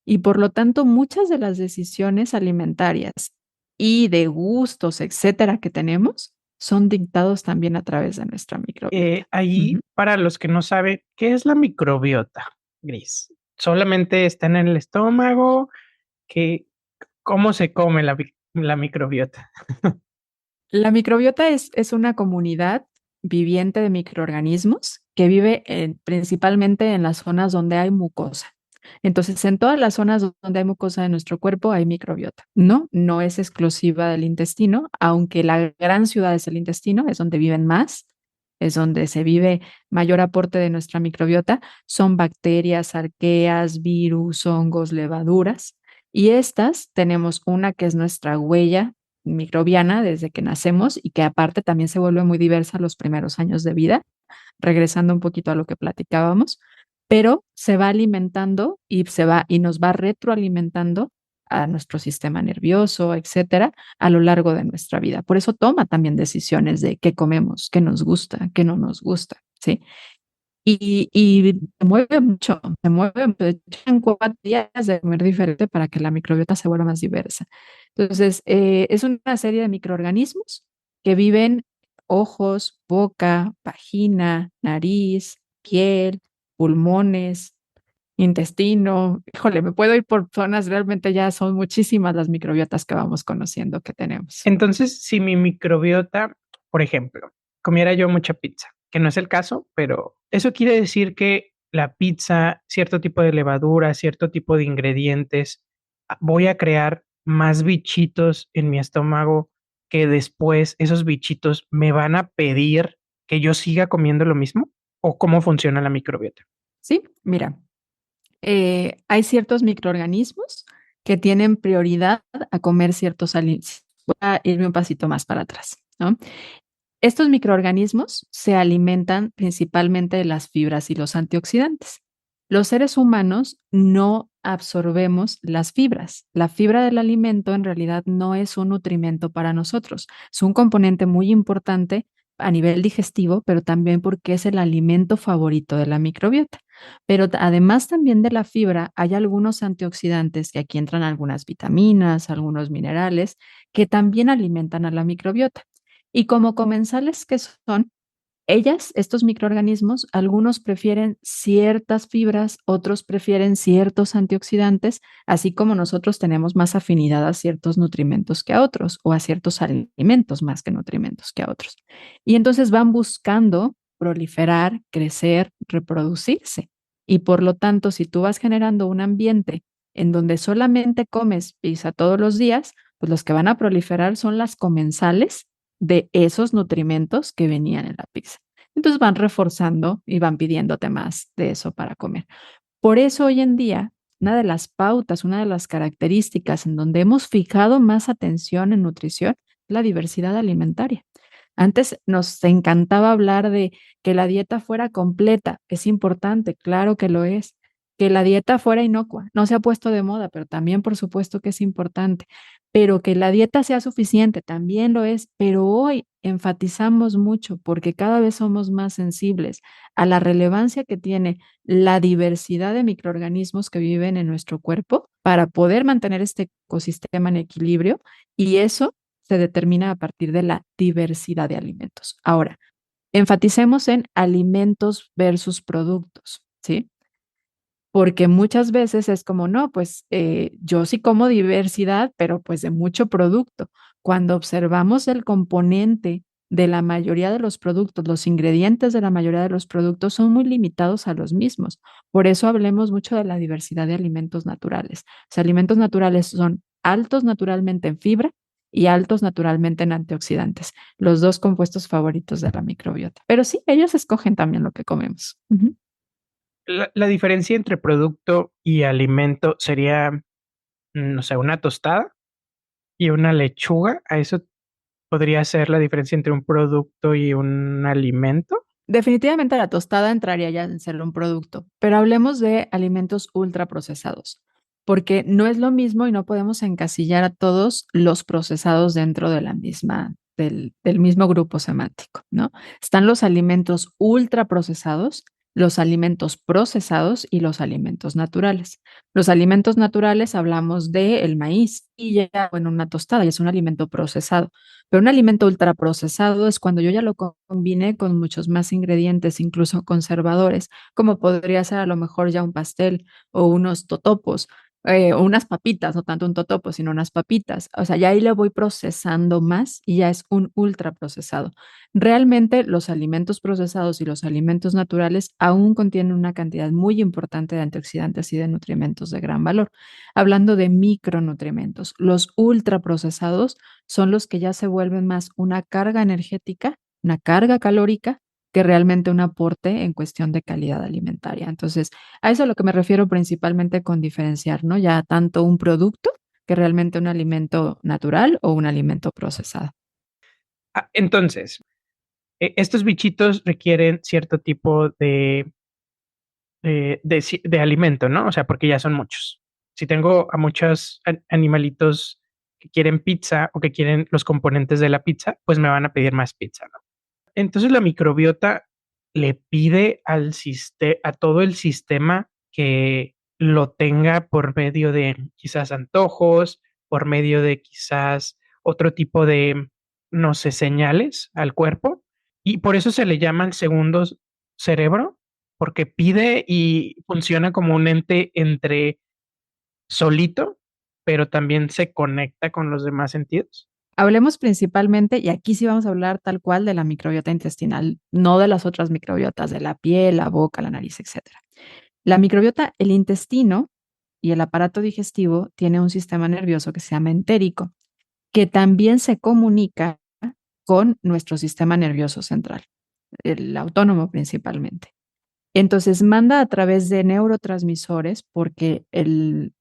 Y por lo tanto, muchas de las decisiones alimentarias y de gustos, etcétera, que tenemos, son dictados también a través de nuestra microbiota.
Ahí,
Ujú.
para los que no saben, ¿qué es la microbiota, Gris? ¿Solamente está en el estómago? ¿Qué cómo se come la microbiota?
La microbiota es una comunidad viviente de microorganismos que vive principalmente en las zonas donde hay mucosa. Entonces, en todas las zonas donde hay mucosa de nuestro cuerpo hay microbiota. No, no es exclusiva del intestino, aunque la gran ciudad es el intestino, es donde viven más, es donde se vive mayor aporte de nuestra microbiota. Son bacterias, arqueas, virus, hongos, levaduras. Y estas tenemos una que es nuestra huella microbiana desde que nacemos y que aparte también se vuelve muy diversa los primeros años de vida, regresando un poquito a lo que platicábamos, pero se va alimentando y se va y nos va retroalimentando a nuestro sistema nervioso, etcétera, a lo largo de nuestra vida. Por eso toma también decisiones de qué comemos, qué nos gusta, qué no nos gusta, ¿sí? Y se mueve mucho, se mueve, de hecho, en 4 días de comer diferente para que la microbiota se vuelva más diversa. Entonces, es una serie de microorganismos que viven ojos, boca, vagina, nariz, piel, pulmones, intestino. Híjole, me puedo ir por zonas, realmente ya son muchísimas las microbiotas que vamos conociendo que tenemos.
Entonces, si mi microbiota, por ejemplo, comiera yo mucha pizza, que no es el caso, pero eso quiere decir que la pizza, cierto tipo de levadura, cierto tipo de ingredientes, voy a crear más bichitos en mi estómago que después esos bichitos me van a pedir que yo siga comiendo lo mismo, ¿o cómo funciona la microbiota?
Sí, mira, hay ciertos microorganismos que tienen prioridad a comer ciertos alimentos. Voy a irme un pasito más para atrás, ¿no? Estos microorganismos se alimentan principalmente de las fibras y los antioxidantes. Los seres humanos no absorbemos las fibras. La fibra del alimento en realidad no es un nutrimento para nosotros. Es un componente muy importante a nivel digestivo, pero también porque es el alimento favorito de la microbiota. Pero además también de la fibra, hay algunos antioxidantes, y aquí entran algunas vitaminas, algunos minerales, que también alimentan a la microbiota. Y como comensales que son, estos microorganismos, algunos prefieren ciertas fibras, otros prefieren ciertos antioxidantes, así como nosotros tenemos más afinidad a ciertos nutrimentos que a otros, o a ciertos alimentos más que nutrimentos que a otros. Y entonces van buscando proliferar, crecer, reproducirse. Y por lo tanto, si tú vas generando un ambiente en donde solamente comes pizza todos los días, pues los que van a proliferar son las comensales de esos nutrimentos que venían en la pizza. Entonces van reforzando y van pidiéndote más de eso para comer. Por eso hoy en día, una de las pautas, una de las características en donde hemos fijado más atención en nutrición, es la diversidad alimentaria. Antes nos encantaba hablar de que la dieta fuera completa. Es importante, claro que lo es. Que la dieta fuera inocua. No se ha puesto de moda, pero también por supuesto que es importante. Pero que la dieta sea suficiente, también lo es. Pero hoy enfatizamos mucho porque cada vez somos más sensibles a la relevancia que tiene la diversidad de microorganismos que viven en nuestro cuerpo para poder mantener este ecosistema en equilibrio y eso se determina a partir de la diversidad de alimentos. Ahora, Enfaticemos en alimentos versus productos, ¿sí? Porque muchas veces es como, no, pues yo sí como diversidad, pero pues de mucho producto. Cuando observamos el componente de la mayoría de los productos, los ingredientes de la mayoría de los productos son muy limitados a los mismos. Por eso hablemos mucho de la diversidad de alimentos naturales. Los alimentos naturales son altos naturalmente en fibra y altos naturalmente en antioxidantes, los dos compuestos favoritos de la microbiota. Pero sí, ellos escogen también lo que comemos. Ujú.
La diferencia entre producto y alimento sería, no sé, una tostada y una lechuga. ¿A eso podría ser la diferencia entre un producto y un alimento?
Definitivamente la tostada entraría ya en ser un producto, pero hablemos de alimentos ultraprocesados, porque no es lo mismo y no podemos encasillar a todos los procesados dentro de la misma, del mismo grupo semántico, ¿no? Están los alimentos ultraprocesados, los alimentos procesados y los alimentos naturales. Los alimentos naturales hablamos de el maíz y ya, bueno, una tostada y es un alimento procesado. Pero un alimento ultraprocesado es cuando yo ya lo combiné con muchos más ingredientes, incluso conservadores, como podría ser a lo mejor ya un pastel o unos totopos, o unas papitas, no tanto un totopo, sino unas papitas. O sea, ya ahí le voy procesando más y ya es un ultraprocesado. Realmente los alimentos procesados y los alimentos naturales aún contienen una cantidad muy importante de antioxidantes y de nutrimentos de gran valor. Hablando de micronutrimentos, los ultraprocesados son los que ya se vuelven más una carga energética, una carga calórica, que realmente un aporte en cuestión de calidad alimentaria. Entonces, a eso es a lo que me refiero principalmente con diferenciar, ¿no? Ya tanto un producto que realmente un alimento natural o un alimento procesado.
Entonces, estos bichitos requieren cierto tipo de alimento, ¿no? O sea, porque ya son muchos. Si tengo a muchos animalitos que quieren pizza o que quieren los componentes de la pizza, pues me van a pedir más pizza, ¿no? Entonces la microbiota le pide a todo el sistema que lo tenga por medio de quizás antojos, por medio de quizás otro tipo de, no sé, señales al cuerpo. Y por eso se le llama el segundo cerebro, porque pide y funciona como un ente entre solito, pero también se conecta con los demás sentidos.
Hablemos principalmente, y aquí sí vamos a hablar tal cual de la microbiota intestinal, no de las otras microbiotas, de la piel, la boca, la nariz, etcétera. La microbiota, el intestino y el aparato digestivo tiene un sistema nervioso que se llama entérico, que también se comunica con nuestro sistema nervioso central, el autónomo principalmente. Entonces manda a través de neurotransmisores, porque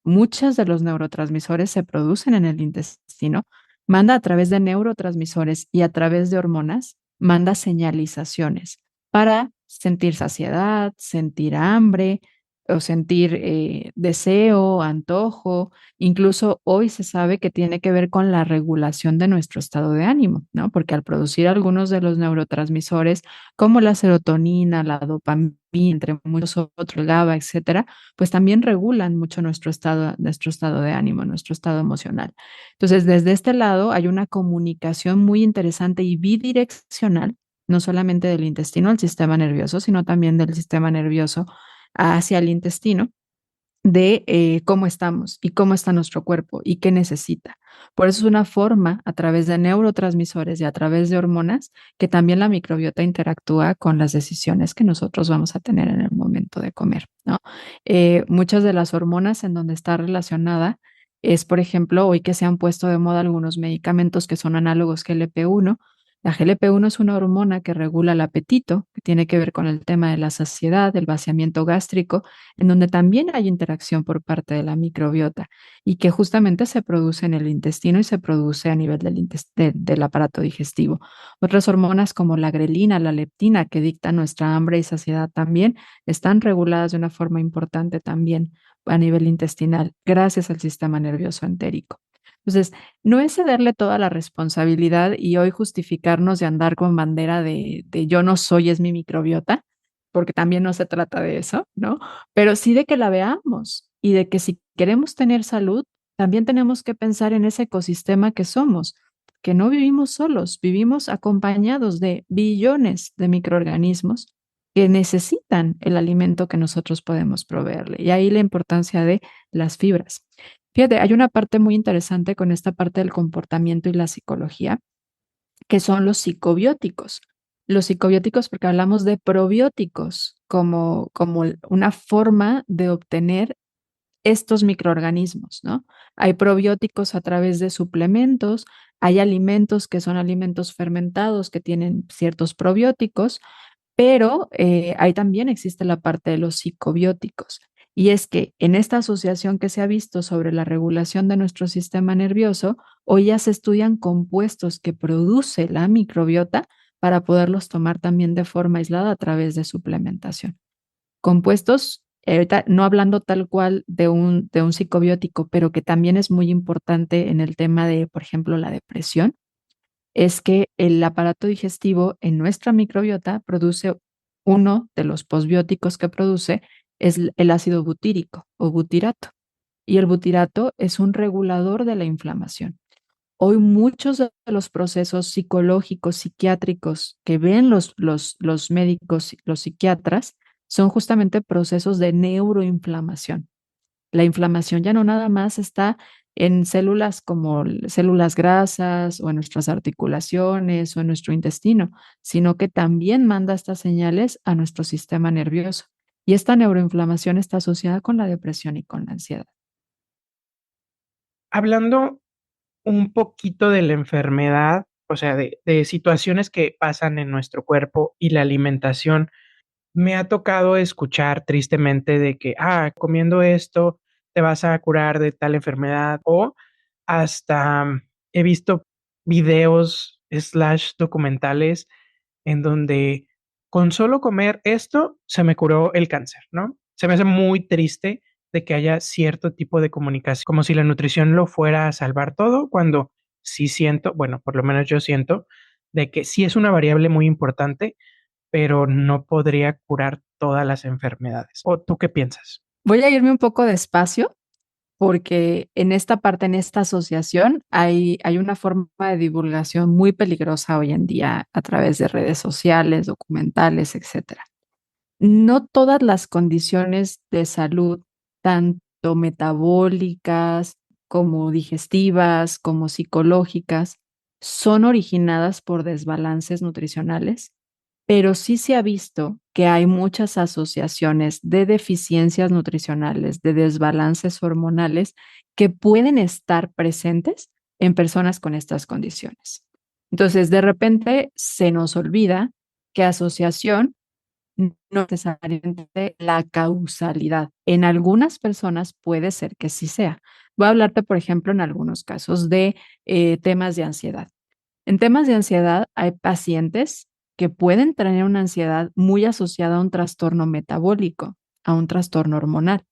muchos de los neurotransmisores se producen en el intestino, manda a través de neurotransmisores y a través de hormonas, manda señalizaciones para sentir saciedad, sentir hambre o sentir deseo, antojo. Incluso hoy se sabe que tiene que ver con la regulación de nuestro estado de ánimo, ¿no? Porque al producir algunos de los neurotransmisores, como la serotonina, la dopamina, entre muchos otros, el GABA, etcétera, pues también regulan mucho nuestro estado de ánimo, nuestro estado emocional. Entonces, desde este lado hay una comunicación muy interesante y bidireccional, no solamente del intestino al sistema nervioso, sino también del sistema nervioso hacia el intestino de cómo estamos y cómo está nuestro cuerpo y qué necesita. Por eso es una forma a través de neurotransmisores y a través de hormonas que también la microbiota interactúa con las decisiones que nosotros vamos a tener en el momento de comer, ¿no? Muchas de las hormonas en donde está relacionada es, por ejemplo, hoy que se han puesto de moda algunos medicamentos que son análogos GLP-1. La GLP-1 es una hormona que regula el apetito, que tiene que ver con el tema de la saciedad, del vaciamiento gástrico, en donde también hay interacción por parte de la microbiota y que justamente se produce en el intestino y se produce a nivel del aparato digestivo. Otras hormonas como la grelina, la leptina, que dictan nuestra hambre y saciedad también, están reguladas de una forma importante también a nivel intestinal, gracias al sistema nervioso entérico. Entonces, no es cederle toda la responsabilidad y hoy justificarnos de andar con bandera de yo no soy, es mi microbiota, porque también no se trata de eso, ¿no? Pero sí de que la veamos y de que si queremos tener salud, también tenemos que pensar en ese ecosistema que somos, que no vivimos solos, vivimos acompañados de billones de microorganismos que necesitan el alimento que nosotros podemos proveerle. Y ahí la importancia de las fibras. Fíjate, hay una parte muy interesante con esta parte del comportamiento y la psicología, que son los psicobióticos. Los psicobióticos, porque hablamos de probióticos como una forma de obtener estos microorganismos, ¿no? Hay probióticos a través de suplementos, hay alimentos que son alimentos fermentados que tienen ciertos probióticos, pero ahí también existe la parte de los psicobióticos. Y es que en esta asociación que se ha visto sobre la regulación de nuestro sistema nervioso, hoy ya se estudian compuestos que produce la microbiota para poderlos tomar también de forma aislada a través de suplementación. Compuestos, ahorita no hablando tal cual de un psicobiótico, pero que también es muy importante en el tema de, por ejemplo, la depresión, es que el aparato digestivo en nuestra microbiota produce uno de los posbióticos que produce es el ácido butírico o butirato. Y el butirato es un regulador de la inflamación. Hoy muchos de los procesos psicológicos, psiquiátricos que ven los médicos, los psiquiatras, son justamente procesos de neuroinflamación. La inflamación ya no nada más está en células como células grasas o en nuestras articulaciones o en nuestro intestino, sino que también manda estas señales a nuestro sistema nervioso. Y esta neuroinflamación está asociada con la depresión y con la ansiedad.
Hablando un poquito de la enfermedad, o sea, de situaciones que pasan en nuestro cuerpo y la alimentación, me ha tocado escuchar tristemente de que, comiendo esto te vas a curar de tal enfermedad, o hasta he visto videos slash documentales en donde con solo comer esto se me curó el cáncer, ¿no? Se me hace muy triste de que haya cierto tipo de comunicación, como si la nutrición lo fuera a salvar todo, cuando sí siento, bueno, por lo menos yo siento, de que sí es una variable muy importante, pero no podría curar todas las enfermedades. ¿O tú qué piensas?
Voy a irme un poco despacio porque en esta parte, en esta asociación, hay una forma de divulgación muy peligrosa hoy en día a través de redes sociales, documentales, etcétera. No todas las condiciones de salud, tanto metabólicas como digestivas, como psicológicas, son originadas por desbalances nutricionales, pero sí se ha visto que hay muchas asociaciones de deficiencias nutricionales, de desbalances hormonales que pueden estar presentes en personas con estas condiciones. Entonces, de repente se nos olvida que asociación no necesariamente la causalidad. En algunas personas puede ser que sí sea. Voy a hablarte, por ejemplo, en algunos casos de temas de ansiedad. En temas de ansiedad hay pacientes que pueden tener una ansiedad muy asociada a un trastorno metabólico, a un trastorno hormonal.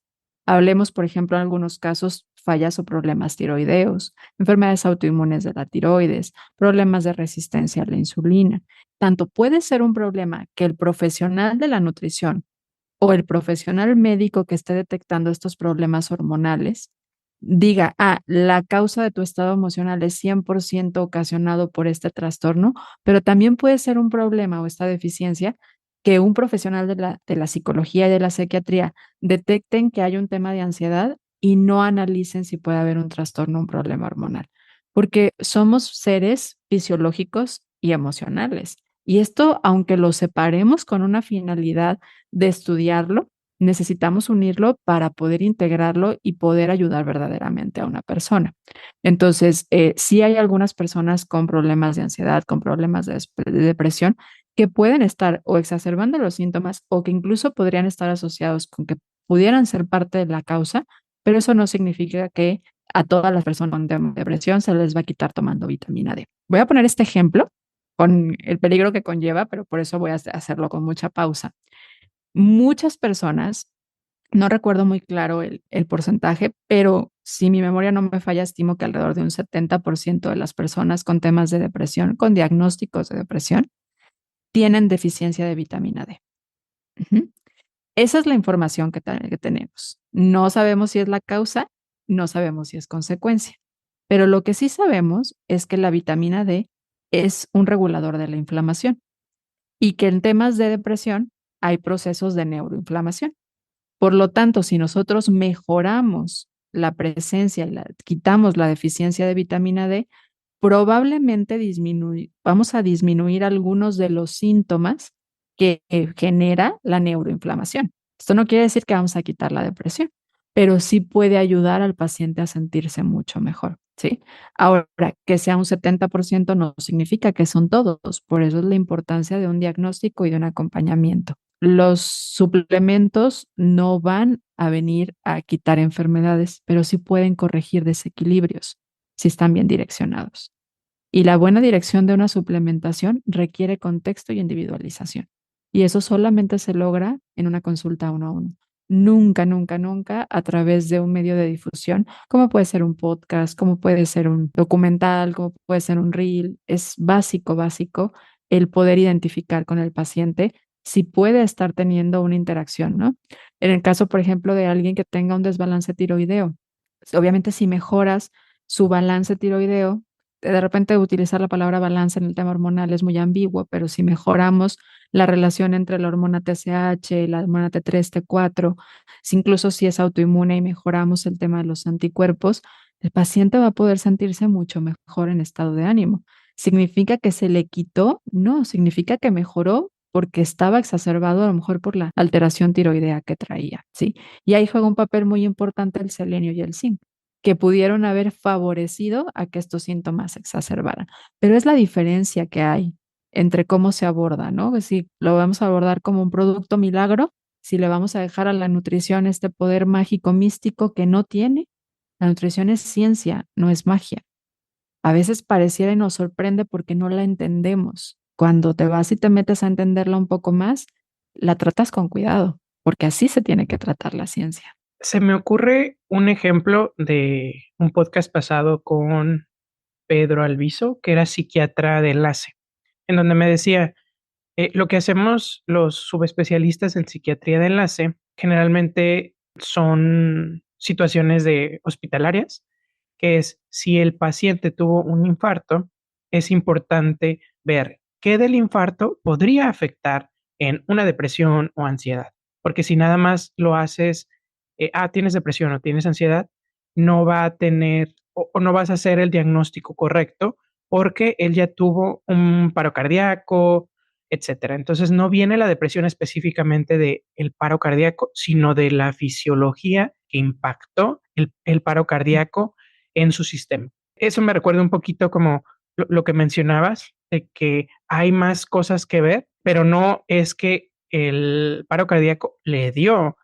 Hablemos, por ejemplo, en algunos casos, fallas o problemas tiroideos, enfermedades autoinmunes de la tiroides, problemas de resistencia a la insulina. Tanto puede ser un problema que el profesional de la nutrición o el profesional médico que esté detectando estos problemas hormonales diga, la causa de tu estado emocional es 100% ocasionado por este trastorno, pero también puede ser un problema o esta deficiencia que un profesional de la psicología y de la psiquiatría detecten que hay un tema de ansiedad y no analicen si puede haber un trastorno, un problema hormonal, porque somos seres fisiológicos y emocionales. Y esto, aunque lo separemos con una finalidad de estudiarlo, necesitamos unirlo para poder integrarlo y poder ayudar verdaderamente a una persona. Entonces, sí hay algunas personas con problemas de ansiedad, con problemas de depresión, que pueden estar o exacerbando los síntomas o que incluso podrían estar asociados con que pudieran ser parte de la causa, pero eso no significa que a todas las personas con depresión se les va a quitar tomando vitamina D. Voy a poner este ejemplo con el peligro que conlleva, pero por eso voy a hacerlo con mucha pausa. Muchas personas, no recuerdo muy claro el porcentaje, pero si mi memoria no me falla, estimo que alrededor de un 70% de las personas con temas de depresión, con diagnósticos de depresión, tienen deficiencia de vitamina D. Ujú. Esa es la información que tenemos. No sabemos si es la causa, no sabemos si es consecuencia. Pero lo que sí sabemos es que la vitamina D es un regulador de la inflamación y que en temas de depresión hay procesos de neuroinflamación. Por lo tanto, si nosotros mejoramos la presencia y quitamos la deficiencia de vitamina D, probablemente vamos a disminuir algunos de los síntomas que genera la neuroinflamación. Esto no quiere decir que vamos a quitar la depresión, pero sí puede ayudar al paciente a sentirse mucho mejor, ¿sí? Ahora, que sea un 70% no significa que son todos, por eso es la importancia de un diagnóstico y de un acompañamiento. Los suplementos no van a venir a quitar enfermedades, pero sí pueden corregir desequilibrios si están bien direccionados. Y la buena dirección de una suplementación requiere contexto y individualización. Y eso solamente se logra en una consulta uno a uno. Nunca, nunca, nunca a través de un medio de difusión, como puede ser un podcast, como puede ser un documental, como puede ser un reel. Es básico, básico el poder identificar con el paciente si puede estar teniendo una interacción, ¿no? En el caso, por ejemplo, de alguien que tenga un desbalance tiroideo, obviamente si mejoras su balance tiroideo, de repente utilizar la palabra balance en el tema hormonal es muy ambiguo, pero si mejoramos la relación entre la hormona TSH, la hormona T3, T4, incluso si es autoinmune y mejoramos el tema de los anticuerpos, el paciente va a poder sentirse mucho mejor en estado de ánimo. ¿Significa que se le quitó? No, significa que mejoró porque estaba exacerbado a lo mejor por la alteración tiroidea que traía, ¿sí? Y ahí juega un papel muy importante el selenio y el zinc que pudieron haber favorecido a que estos síntomas se exacerbaran. Pero es la diferencia que hay entre cómo se aborda, ¿no? Si lo vamos a abordar como un producto milagro, si le vamos a dejar a la nutrición este poder mágico místico que no tiene, la nutrición es ciencia, no es magia. A veces pareciera y nos sorprende porque no la entendemos. Cuando te vas y te metes a entenderla un poco más, la tratas con cuidado, porque así se tiene que tratar la ciencia.
Se me ocurre un ejemplo de un podcast pasado con Pedro Alviso, que era psiquiatra de enlace, en donde me decía, lo que hacemos los subespecialistas en psiquiatría de enlace generalmente son situaciones de hospitalarias, que es si el paciente tuvo un infarto, es importante ver qué del infarto podría afectar en una depresión o ansiedad, porque si nada más lo haces, tienes depresión o tienes ansiedad, no va a tener o no vas a hacer el diagnóstico correcto porque él ya tuvo un paro cardíaco, etcétera. Entonces no viene la depresión específicamente del paro cardíaco, sino de la fisiología que impactó el paro cardíaco en su sistema. Eso me recuerda un poquito como lo que mencionabas, de que hay más cosas que ver, pero no es que el paro cardíaco le dio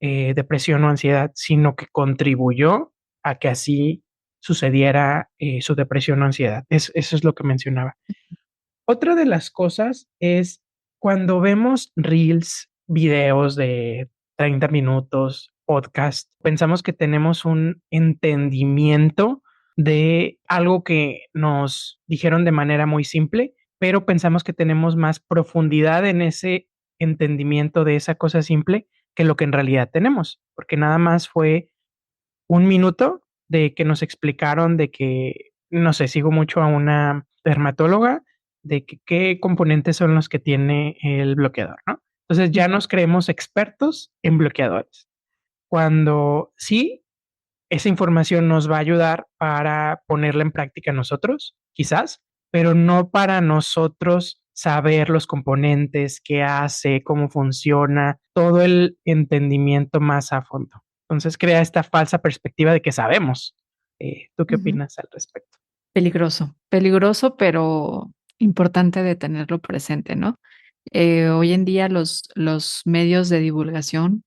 depresión o ansiedad, sino que contribuyó a que así sucediera su depresión o ansiedad. Eso es lo que mencionaba. Otra de las cosas es cuando vemos reels, videos de 30 minutos, podcast, pensamos que tenemos un entendimiento de algo que nos dijeron de manera muy simple, pero pensamos que tenemos más profundidad en ese entendimiento de esa cosa simple que lo que en realidad tenemos, porque nada más fue un minuto de que nos explicaron de que, no sé, sigo mucho a una dermatóloga, de que qué componentes son los que tiene el bloqueador, ¿no? Entonces ya nos creemos expertos en bloqueadores, cuando sí, esa información nos va a ayudar para ponerla en práctica nosotros, quizás, pero no para nosotros saber los componentes, qué hace, cómo funciona, todo el entendimiento más a fondo. Entonces crea esta falsa perspectiva de que sabemos. ¿Tú qué
Ujú.
opinas al respecto?
Peligroso, peligroso, pero importante de tenerlo presente, ¿no? Hoy en día los medios de divulgación,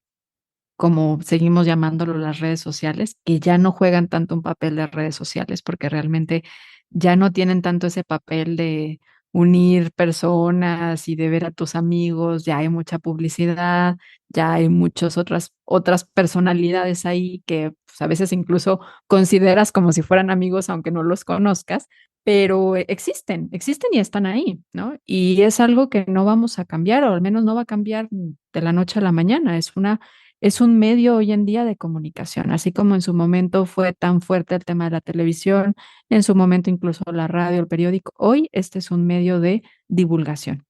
como seguimos llamándolo las redes sociales, que ya no juegan tanto un papel de redes sociales, porque realmente ya no tienen tanto ese papel de unir personas y de ver a tus amigos, ya hay mucha publicidad, ya hay muchas otras personalidades ahí que pues, a veces incluso consideras como si fueran amigos aunque no los conozcas, pero existen y están ahí, ¿no? Y es algo que no vamos a cambiar, o al menos no va a cambiar de la noche a la mañana, es una es un medio hoy en día de comunicación, así como en su momento fue tan fuerte el tema de la televisión, en su momento incluso la radio, el periódico, hoy este es un medio de divulgación,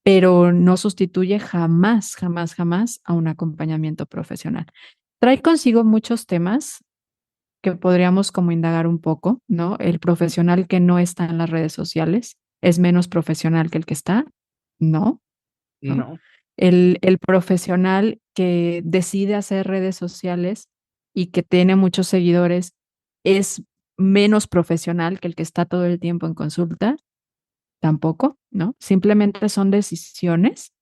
pero no sustituye jamás, jamás, jamás a un acompañamiento profesional. Trae consigo muchos temas que podríamos como indagar un poco, ¿no? El profesional que no está en las redes sociales es menos profesional que el que está, ¿no? ¿No?
No,
El profesional que decide hacer redes sociales y que tiene muchos seguidores es menos profesional que el que está todo el tiempo en consulta, tampoco, ¿no? Simplemente son decisiones,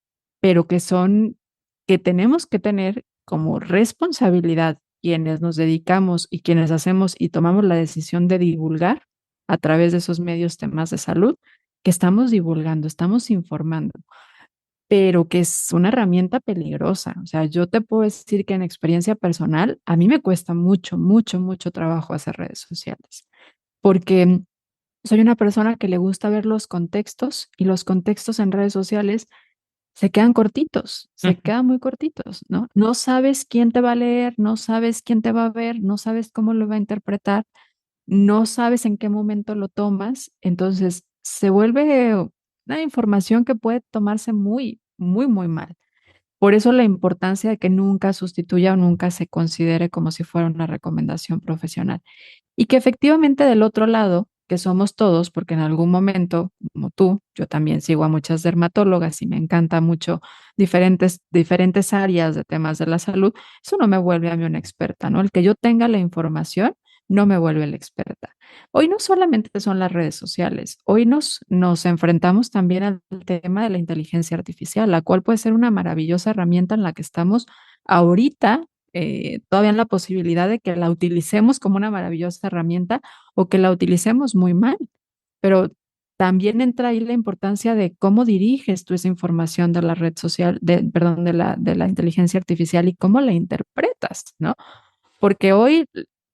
pero que tenemos que tener como responsabilidad quienes nos dedicamos y quienes hacemos y tomamos la decisión de divulgar a través de esos medios temas de salud, que estamos divulgando, estamos informando, pero que es una herramienta peligrosa. O sea, yo te puedo decir que en experiencia personal, a mí me cuesta mucho, mucho, mucho trabajo hacer redes sociales, porque soy una persona que le gusta ver los contextos y los contextos en redes sociales se quedan cortitos, se
ujú,
quedan muy cortitos, ¿no? No sabes quién te va a leer, no sabes quién te va a ver, no sabes cómo lo va a interpretar, no sabes en qué momento lo tomas, entonces se vuelve una información que puede tomarse muy, muy, muy mal. Por eso la importancia de que nunca sustituya o nunca se considere como si fuera una recomendación profesional. Y que efectivamente del otro lado, que somos todos, porque en algún momento, como tú, yo también sigo a muchas dermatólogas y me encanta mucho diferentes áreas de temas de la salud, eso no me vuelve a mí una experta, ¿no? El que yo tenga la información no me vuelve la experta. Hoy no solamente son las redes sociales, hoy nos enfrentamos también al tema de la inteligencia artificial, la cual puede ser una maravillosa herramienta en la que estamos ahorita todavía en la posibilidad de que la utilicemos como una maravillosa herramienta o que la utilicemos muy mal. Pero también entra ahí la importancia de cómo diriges tú esa información de la red social, perdón, de la inteligencia artificial y cómo la interpretas, ¿no? Porque hoy,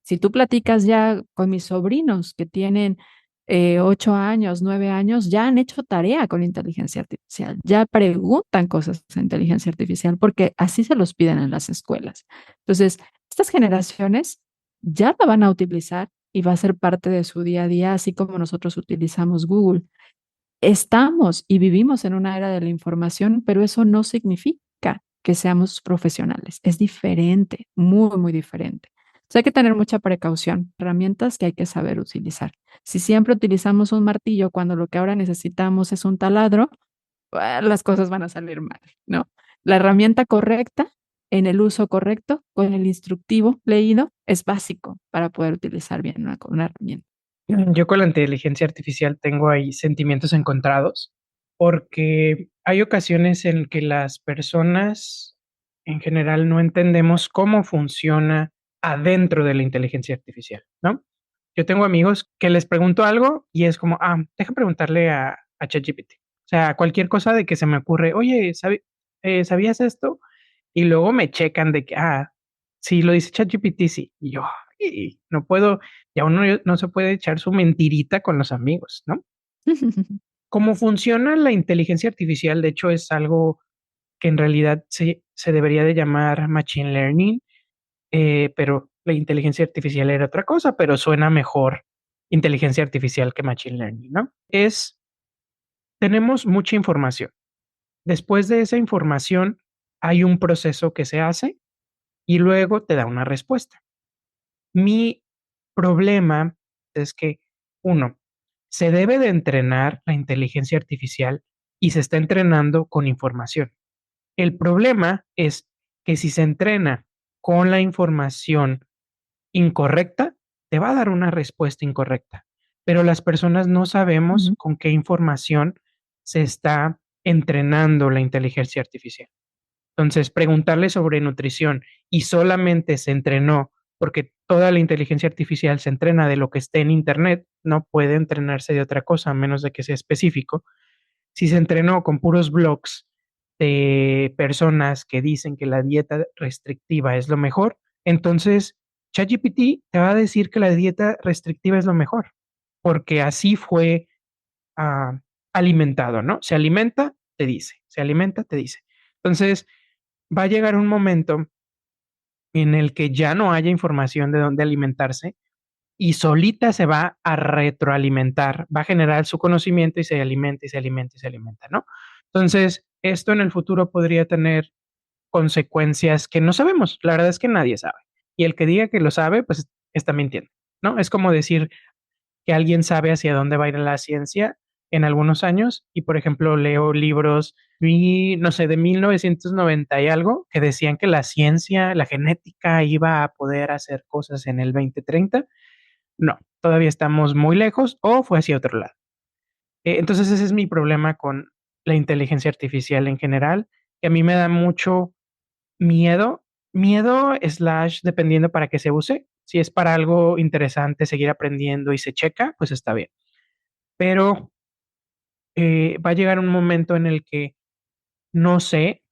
si tú platicas ya con mis sobrinos que tienen 8 años, 9 años, ya han hecho tarea con inteligencia artificial, ya preguntan cosas en inteligencia artificial porque así se los piden en las escuelas. Entonces, estas generaciones ya la van a utilizar y va a ser parte de su día a día, así como nosotros utilizamos Google. Estamos y vivimos en una era de la información, pero eso no significa que seamos profesionales. Es diferente, muy, muy diferente. Entonces hay que tener mucha precaución, herramientas que hay que saber utilizar. Si siempre utilizamos un martillo cuando lo que ahora necesitamos es un taladro, las cosas van a salir mal, ¿no? La herramienta correcta, en el uso correcto, con el instructivo leído, es básico para poder utilizar bien una herramienta.
yo con la inteligencia artificial tengo ahí sentimientos encontrados, porque hay ocasiones en que las personas en general no entendemos cómo funciona adentro de la inteligencia artificial, ¿no? Yo tengo amigos que les pregunto algo y es como, deja preguntarle a ChatGPT. O sea, cualquier cosa de que se me ocurre, oye, ¿sabías esto? Y luego me checan de que, sí, lo dice ChatGPT, sí. Y yo, "Ay, no puedo, ya uno no se puede echar su mentirita con los amigos, ¿no? Cómo funciona la inteligencia artificial, de hecho, es algo que en realidad se debería de llamar machine learning, pero la inteligencia artificial era otra cosa, pero suena mejor inteligencia artificial que machine learning, ¿no? Tenemos mucha información. Después de esa información hay un proceso que se hace y luego te da una respuesta. Mi problema es que, uno, se debe de entrenar la inteligencia artificial y se está entrenando con información. El problema es que si se entrena con la información incorrecta, te va a dar una respuesta incorrecta, pero las personas no sabemos
Ujú.
con qué información se está entrenando la inteligencia artificial. Entonces, preguntarle sobre nutrición y solamente se entrenó porque toda la inteligencia artificial se entrena de lo que esté en Internet, no puede entrenarse de otra cosa a menos de que sea específico. Si se entrenó con puros blogs de personas que dicen que la dieta restrictiva es lo mejor, entonces ChatGPT te va a decir que la dieta restrictiva es lo mejor, porque así fue ah, alimentado, ¿no? Se alimenta, te dice, se alimenta, te dice. Entonces, va a llegar un momento en el que ya no haya información de dónde alimentarse y solita se va a retroalimentar, va a generar su conocimiento y se alimenta y se alimenta y se alimenta, ¿no? Entonces, esto en el futuro podría tener consecuencias que no sabemos. La verdad es que nadie sabe. Y el que diga que lo sabe, pues está mintiendo, ¿no? Es como decir que alguien sabe hacia dónde va a ir la ciencia en algunos años y, por ejemplo, leo libros, no sé, de 1990 y algo, que decían que la ciencia, la genética iba a poder hacer cosas en el 2030. No, todavía estamos muy lejos o fue hacia otro lado. Entonces ese es mi problema con la inteligencia artificial en general, que a mí me da mucho miedo, miedo slash dependiendo para qué se use. Si es para algo interesante, seguir aprendiendo y se checa, pues está bien. Pero va a llegar un momento en el que no sé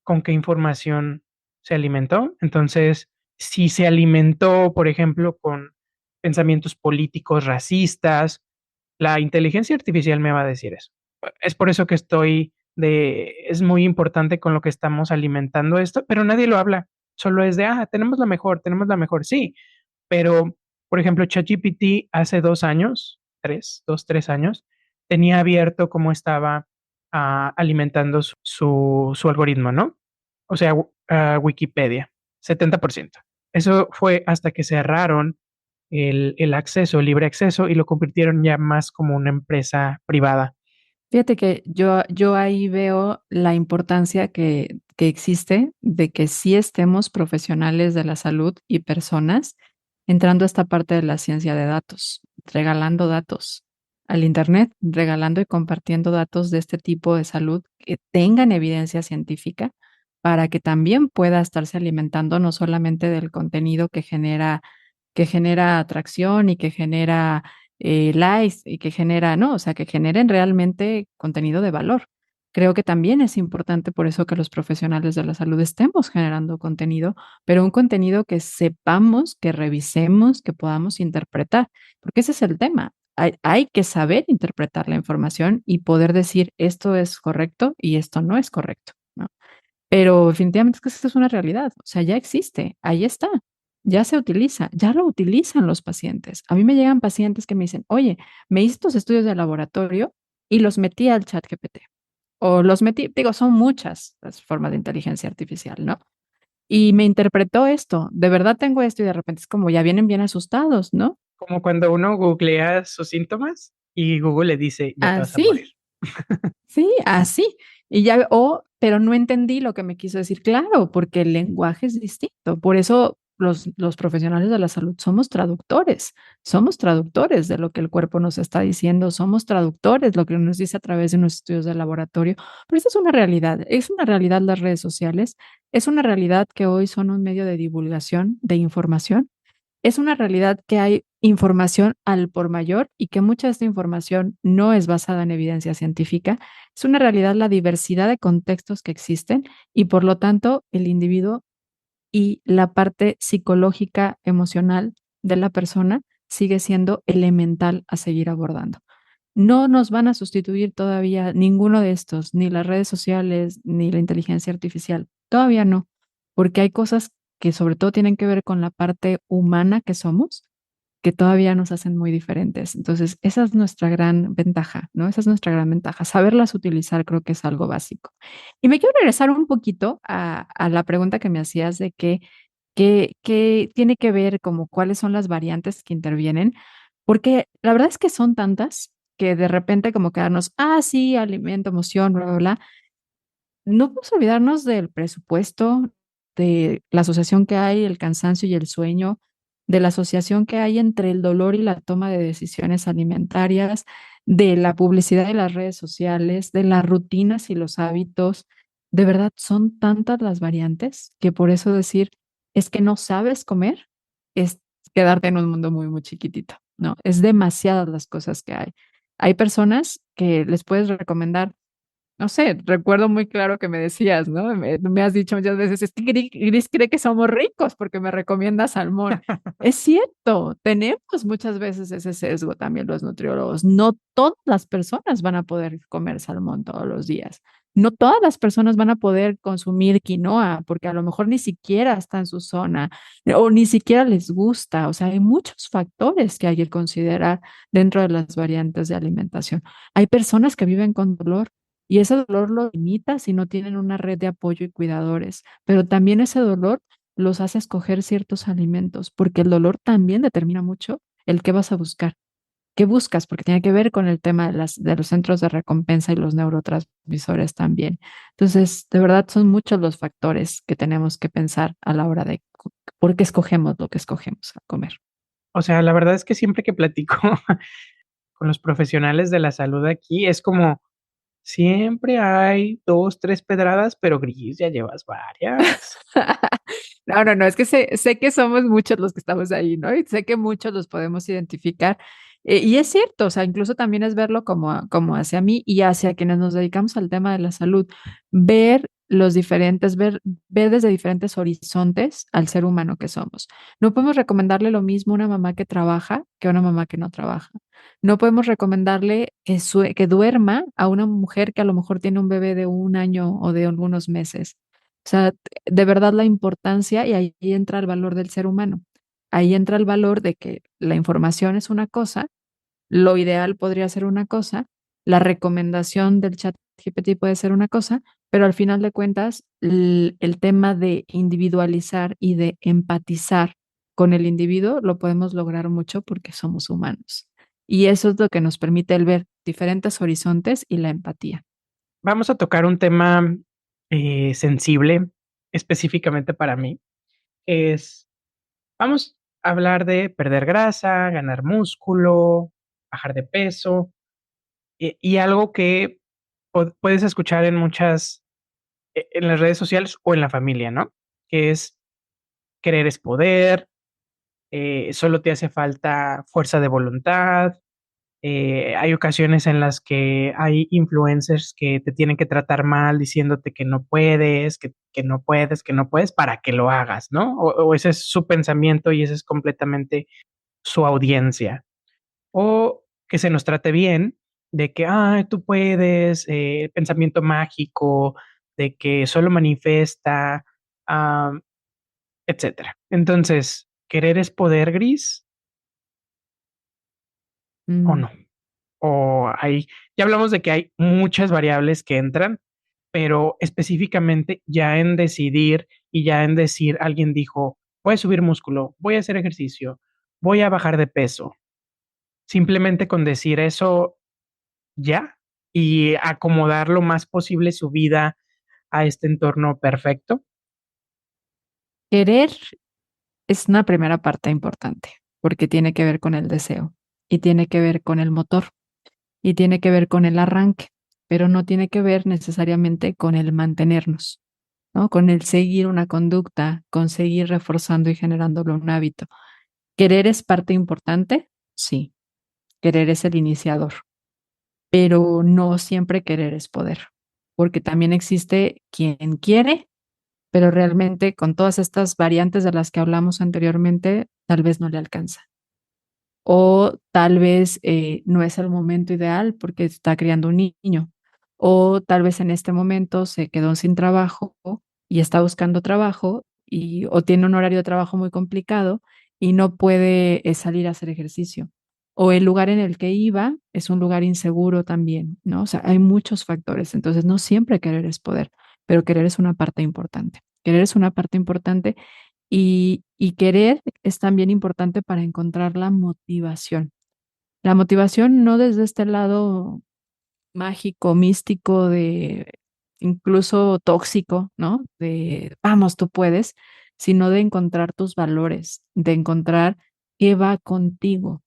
con qué información se alimentó. Entonces, si se alimentó, por ejemplo, con pensamientos políticos racistas, la inteligencia artificial me va a decir eso. Es por eso que es muy importante con lo que estamos alimentando esto, pero nadie lo habla. Solo es de, tenemos la mejor, sí, pero, por ejemplo, ChatGPT hace 2 años, 3 años, tenía abierto cómo estaba alimentando su algoritmo, ¿no? O sea, Wikipedia, 70%. Eso fue hasta que cerraron el acceso, el libre acceso, y lo convirtieron ya más como una empresa privada.
Fíjate que yo ahí veo la importancia que existe de que sí estemos profesionales de la salud y personas entrando a esta parte de la ciencia de datos, regalando datos al Internet, regalando y compartiendo datos de este tipo de salud que tengan evidencia científica para que también pueda estarse alimentando no solamente del contenido que genera atracción y que genera likes y que genera, no, o sea, que generen realmente contenido de valor. Creo que también es importante por eso que los profesionales de la salud estemos generando contenido, pero un contenido que sepamos, que revisemos, que podamos interpretar, porque ese es el tema. Hay que saber interpretar la información y poder decir esto es correcto y esto no es correcto, ¿no? Pero definitivamente es que esta es una realidad, o sea, ya existe, ahí está, ya se utiliza, ya lo utilizan los pacientes. A mí me llegan pacientes que me dicen: "Oye, me hice estos estudios de laboratorio y los metí al ChatGPT", o los metí, digo, son muchas las formas de inteligencia artificial, ¿no? Y me interpretó esto, de verdad tengo esto, y de repente es como ya vienen bien asustados, ¿no?
Como cuando uno googlea sus síntomas y Google le dice, ya te vas a morir.
Así. Sí, así. Y ya, pero no entendí lo que me quiso decir. Claro, porque el lenguaje es distinto. Por eso los profesionales de la salud somos traductores de lo que el cuerpo nos está diciendo, somos traductores, lo que nos dice a través de unos estudios de laboratorio. Pero esa es una realidad las redes sociales, es una realidad que hoy son un medio de divulgación de información, es una realidad que hay información al por mayor y que mucha de esta información no es basada en evidencia científica. Es una realidad la diversidad de contextos que existen y, por lo tanto, el individuo y la parte psicológica, emocional de la persona sigue siendo elemental a seguir abordando. No nos van a sustituir todavía ninguno de estos, ni las redes sociales, ni la inteligencia artificial. Todavía no, porque hay cosas que sobre todo tienen que ver con la parte humana que somos, que todavía nos hacen muy diferentes. Entonces, esa es nuestra gran ventaja, ¿no? Esa es nuestra gran ventaja. Saberlas utilizar creo que es algo básico. Y me quiero regresar un poquito a la pregunta que me hacías de qué tiene que ver, como cuáles son las variantes que intervienen, porque la verdad es que son tantas que de repente como quedarnos, sí, alimento, emoción, bla, bla, bla. No podemos olvidarnos del presupuesto, de la asociación que hay, el cansancio y el sueño, de la asociación que hay entre el dolor y la toma de decisiones alimentarias, de la publicidad de las redes sociales, de las rutinas y los hábitos. De verdad, son tantas las variantes que por eso decir es que no sabes comer es quedarte en un mundo muy, muy chiquitito, ¿no? Es demasiadas las cosas que hay. Hay personas que les puedes recomendar, no sé, recuerdo muy claro que me decías, ¿no? Me has dicho muchas veces, es que Gris cree que somos ricos porque me recomienda salmón. Es cierto, tenemos muchas veces ese sesgo también los nutriólogos. No todas las personas van a poder comer salmón todos los días. no todas las personas van a poder consumir quinoa porque a lo mejor ni siquiera está en su zona o ni siquiera les gusta. O sea, hay muchos factores que hay que considerar dentro de las variantes de alimentación. Hay personas que viven con dolor y ese dolor lo limita si no tienen una red de apoyo y cuidadores, pero también ese dolor los hace escoger ciertos alimentos porque el dolor también determina mucho el qué vas a buscar. ¿Qué buscas? Porque tiene que ver con el tema de los centros de recompensa y los neurotransmisores también. Entonces, de verdad, son muchos los factores que tenemos que pensar a la hora de por qué escogemos lo que escogemos a comer.
O sea, la verdad es que siempre que platico con los profesionales de la salud aquí, es como siempre hay 2 3 pedradas, pero gris, ya llevas varias.
No, no, no, es que sé que somos muchos los que estamos ahí, ¿no? Y sé que muchos los podemos identificar. Y es cierto, o sea, incluso también es verlo como hacia mí y hacia quienes nos dedicamos al tema de la salud, ver los diferentes, ver desde diferentes horizontes al ser humano que somos. No podemos recomendarle lo mismo a una mamá que trabaja que a una mamá que no trabaja. No podemos recomendarle que duerma a una mujer que a lo mejor tiene un bebé de 1 año o de algunos meses. O sea, de verdad la importancia y ahí entra el valor del ser humano. Ahí entra el valor de que la información es una cosa, lo ideal podría ser una cosa, la recomendación del chat GPT puede ser una cosa, pero al final de cuentas el tema de individualizar y de empatizar con el individuo lo podemos lograr mucho porque somos humanos. Y eso es lo que nos permite el ver diferentes horizontes y la empatía.
Vamos a tocar un tema, sensible, específicamente para mí, es vamos a hablar de perder grasa, ganar músculo, bajar de peso, y algo que puedes escuchar en muchas en las redes sociales o en la familia, ¿no? Que es querer es poder, solo te hace falta fuerza de voluntad. Hay ocasiones en las que hay influencers que te tienen que tratar mal diciéndote que no puedes, que no puedes, que no puedes para que lo hagas, ¿no? O ese es su pensamiento y ese es completamente su audiencia. O que se nos trate bien de que, ay, tú puedes, pensamiento mágico, de que solo manifiesta, ah, etcétera. Entonces, ¿querer es poder, Gris, o
Mm.
no? O hay ya hablamos de que hay muchas variables que entran, pero específicamente ya en decidir y ya en decir, alguien dijo: "Voy a subir músculo, voy a hacer ejercicio, voy a bajar de peso". Simplemente con decir eso ya, y acomodar lo más posible su vida a este entorno perfecto.
Querer es una primera parte importante, porque tiene que ver con el deseo y tiene que ver con el motor y tiene que ver con el arranque, pero no tiene que ver necesariamente con el mantenernos, ¿no? Con el seguir una conducta, con seguir reforzando y generándolo un hábito. ¿Querer es parte importante? Sí, querer es el iniciador, pero no siempre querer es poder, porque también existe quien quiere pero realmente con todas estas variantes de las que hablamos anteriormente, tal vez no le alcanza. O tal vez no es el momento ideal porque está criando un niño. O tal vez en este momento se quedó sin trabajo y está buscando trabajo o tiene un horario de trabajo muy complicado y no puede salir a hacer ejercicio. O el lugar en el que iba es un lugar inseguro también, ¿no? O sea, hay muchos factores. Entonces, no siempre querer es poder, pero querer es una parte importante. Querer es una parte importante y querer es también importante para encontrar la motivación. La motivación no desde este lado mágico, místico, de incluso tóxico, ¿no? De vamos, tú puedes, sino de encontrar tus valores, de encontrar qué va contigo,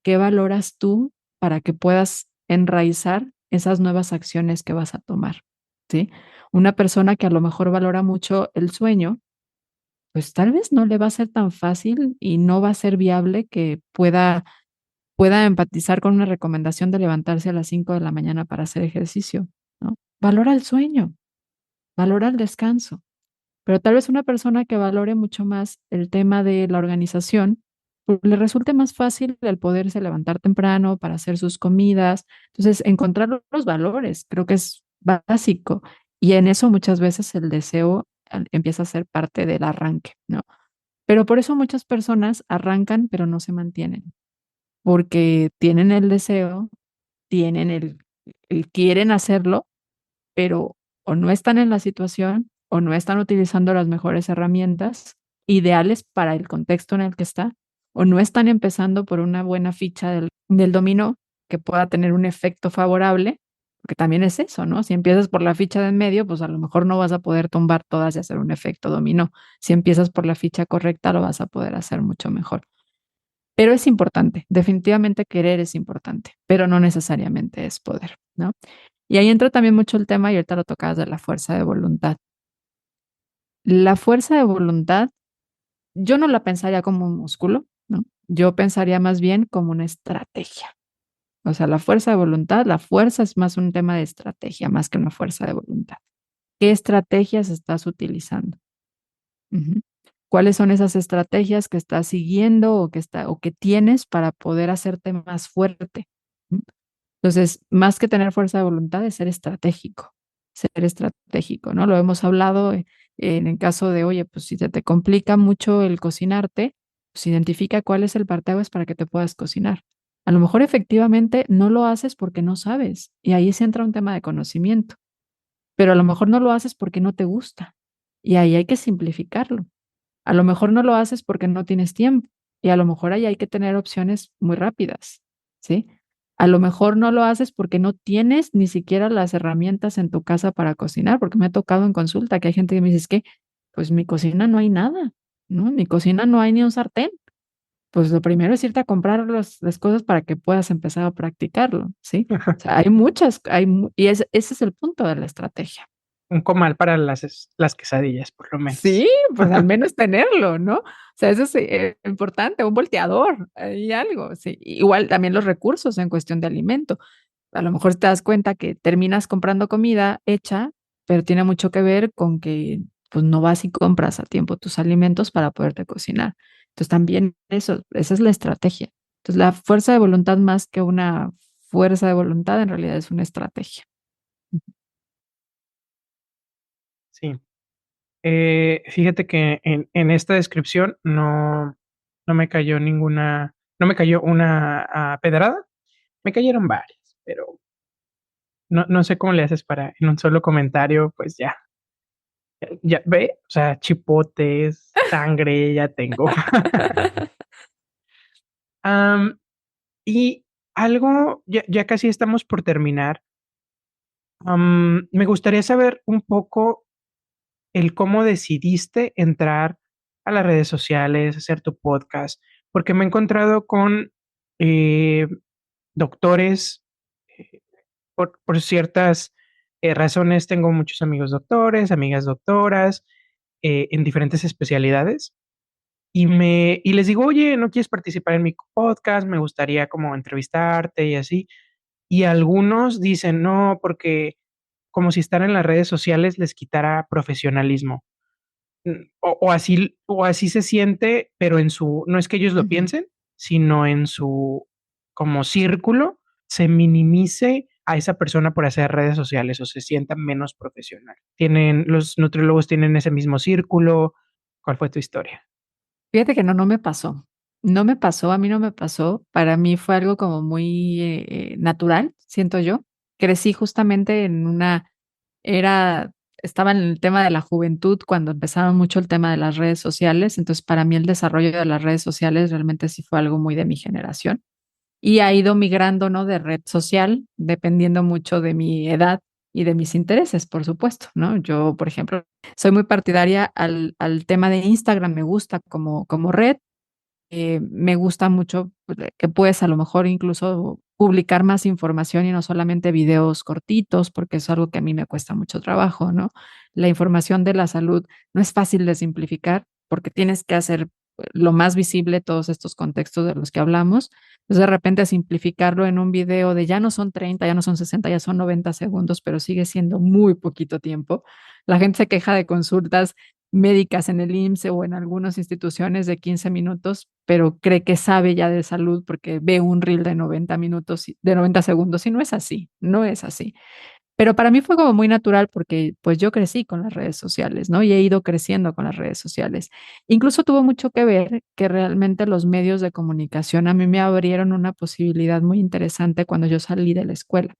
qué valoras tú para que puedas enraizar esas nuevas acciones que vas a tomar, ¿sí? Una persona que a lo mejor valora mucho el sueño, pues tal vez no le va a ser tan fácil y no va a ser viable que pueda empatizar con una recomendación de levantarse a las 5 de la mañana para hacer ejercicio, ¿no? Valora el sueño, valora el descanso, pero tal vez una persona que valore mucho más el tema de la organización, pues, le resulte más fácil el poderse levantar temprano para hacer sus comidas. Entonces, encontrar los valores, creo que es básico. Y en eso muchas veces el deseo empieza a ser parte del arranque, ¿no? Pero por eso muchas personas arrancan, pero no se mantienen, porque tienen el deseo, tienen quieren hacerlo, pero o no están en la situación o no están utilizando las mejores herramientas ideales para el contexto en el que está, o no están empezando por una buena ficha del dominó que pueda tener un efecto favorable, porque también es eso, ¿no? Si empiezas por la ficha de en medio, pues a lo mejor no vas a poder tumbar todas y hacer un efecto dominó. Si empiezas por la ficha correcta, lo vas a poder hacer mucho mejor. Pero es importante, definitivamente querer es importante, pero no necesariamente es poder, ¿no? Y ahí entra también mucho el tema, y ahorita lo tocabas, de la fuerza de voluntad. La fuerza de voluntad, yo no la pensaría como un músculo, ¿no? Yo pensaría más bien como una estrategia. O sea, la fuerza de voluntad, la fuerza es más un tema de estrategia, más que una fuerza de voluntad. ¿Qué estrategias estás utilizando? Ujú. ¿Cuáles son esas estrategias que estás siguiendo o que tienes para poder hacerte más fuerte? ¿Mm? Entonces, más que tener fuerza de voluntad, es ser estratégico, ¿no? Lo hemos hablado en el caso de, oye, pues si se te complica mucho el cocinarte, pues identifica cuál es el parteaguas para que te puedas cocinar. A lo mejor efectivamente no lo haces porque no sabes, y ahí se entra un tema de conocimiento, pero a lo mejor no lo haces porque no te gusta, y ahí hay que simplificarlo. A lo mejor no lo haces porque no tienes tiempo y a lo mejor ahí hay que tener opciones muy rápidas, ¿sí? A lo mejor no lo haces porque no tienes ni siquiera las herramientas en tu casa para cocinar, porque me ha tocado en consulta que hay gente que me dice, es que, pues mi cocina no hay nada, ¿no? En mi cocina no hay ni un sartén. Pues lo primero es irte a comprar las cosas para que puedas empezar a practicarlo, ¿sí? O sea, hay muchas, y ese es el punto de la estrategia.
Un comal para las quesadillas, por lo
Sí,
menos.
pues al menos tenerlo, ¿no? O sea, eso es importante, un volteador, y algo, sí. Igual también los recursos en cuestión de alimento. A lo mejor te das cuenta que terminas comprando comida hecha, pero tiene mucho que ver con que pues no vas y compras a tiempo tus alimentos para poderte cocinar. Entonces también eso, esa es la estrategia. Entonces la fuerza de voluntad más que una fuerza de voluntad en realidad es una estrategia.
Sí. Fíjate que en esta descripción no me cayó ninguna no me cayó una, pedrada, me cayeron varias, pero no sé cómo le haces para en un solo comentario, pues ya ve, o sea, chipotes, sangre, ya tengo. Am, y algo ya casi estamos por terminar, me gustaría saber un poco el cómo decidiste entrar a las redes sociales, hacer tu podcast, porque me he encontrado con, eh, doctores, eh, por ciertas, razones, tengo muchos amigos doctores, amigas doctoras, en diferentes especialidades, y les digo: "Oye, ¿no quieres participar en mi podcast? Me gustaría como entrevistarte y así". Y algunos dicen: "No, porque como si estar en las redes sociales les quitara profesionalismo". O así se siente, pero en su no es que ellos lo
Ujú.
piensen, sino en su como círculo, se minimice a esa persona por hacer redes sociales, o se sienta menos profesional. ¿Tienen los nutriólogos tienen ese mismo círculo? ¿Cuál fue tu historia?
Fíjate que no, no me pasó. No me pasó, a mí no me pasó. Para mí fue algo como muy, natural, siento yo. Crecí justamente en una era estaba en el tema de la juventud cuando empezaba mucho el tema de las redes sociales, entonces, para mí el desarrollo de las redes sociales realmente sí fue algo muy de mi generación, y ha ido migrando, ¿no?, de red social, dependiendo mucho de mi edad y de mis intereses, por supuesto, ¿no? Yo, por ejemplo, soy muy partidaria al tema de Instagram, me gusta como red, me gusta mucho, pues, que puedes a lo mejor incluso publicar más información y no solamente videos cortitos, porque es algo que a mí me cuesta mucho trabajo, ¿no? La información de la salud no es fácil de simplificar, porque tienes que hacer lo más visible todos estos contextos de los que hablamos. Entonces, de repente, simplificarlo en un video de ya no son 30, ya no son 60, ya son 90 segundos, pero sigue siendo muy poquito tiempo. La gente se queja de consultas médicas en el IMSS o en algunas instituciones de 15 minutos, pero cree que sabe ya de salud porque ve un reel de 90 minutos, de 90 segundos, y no es así, no es así. Pero para mí fue como muy natural porque, pues, yo crecí con las redes sociales, ¿no? Y he ido creciendo con las redes sociales. Incluso tuvo mucho que ver que realmente los medios de comunicación a mí me abrieron una posibilidad muy interesante cuando yo salí de la escuela.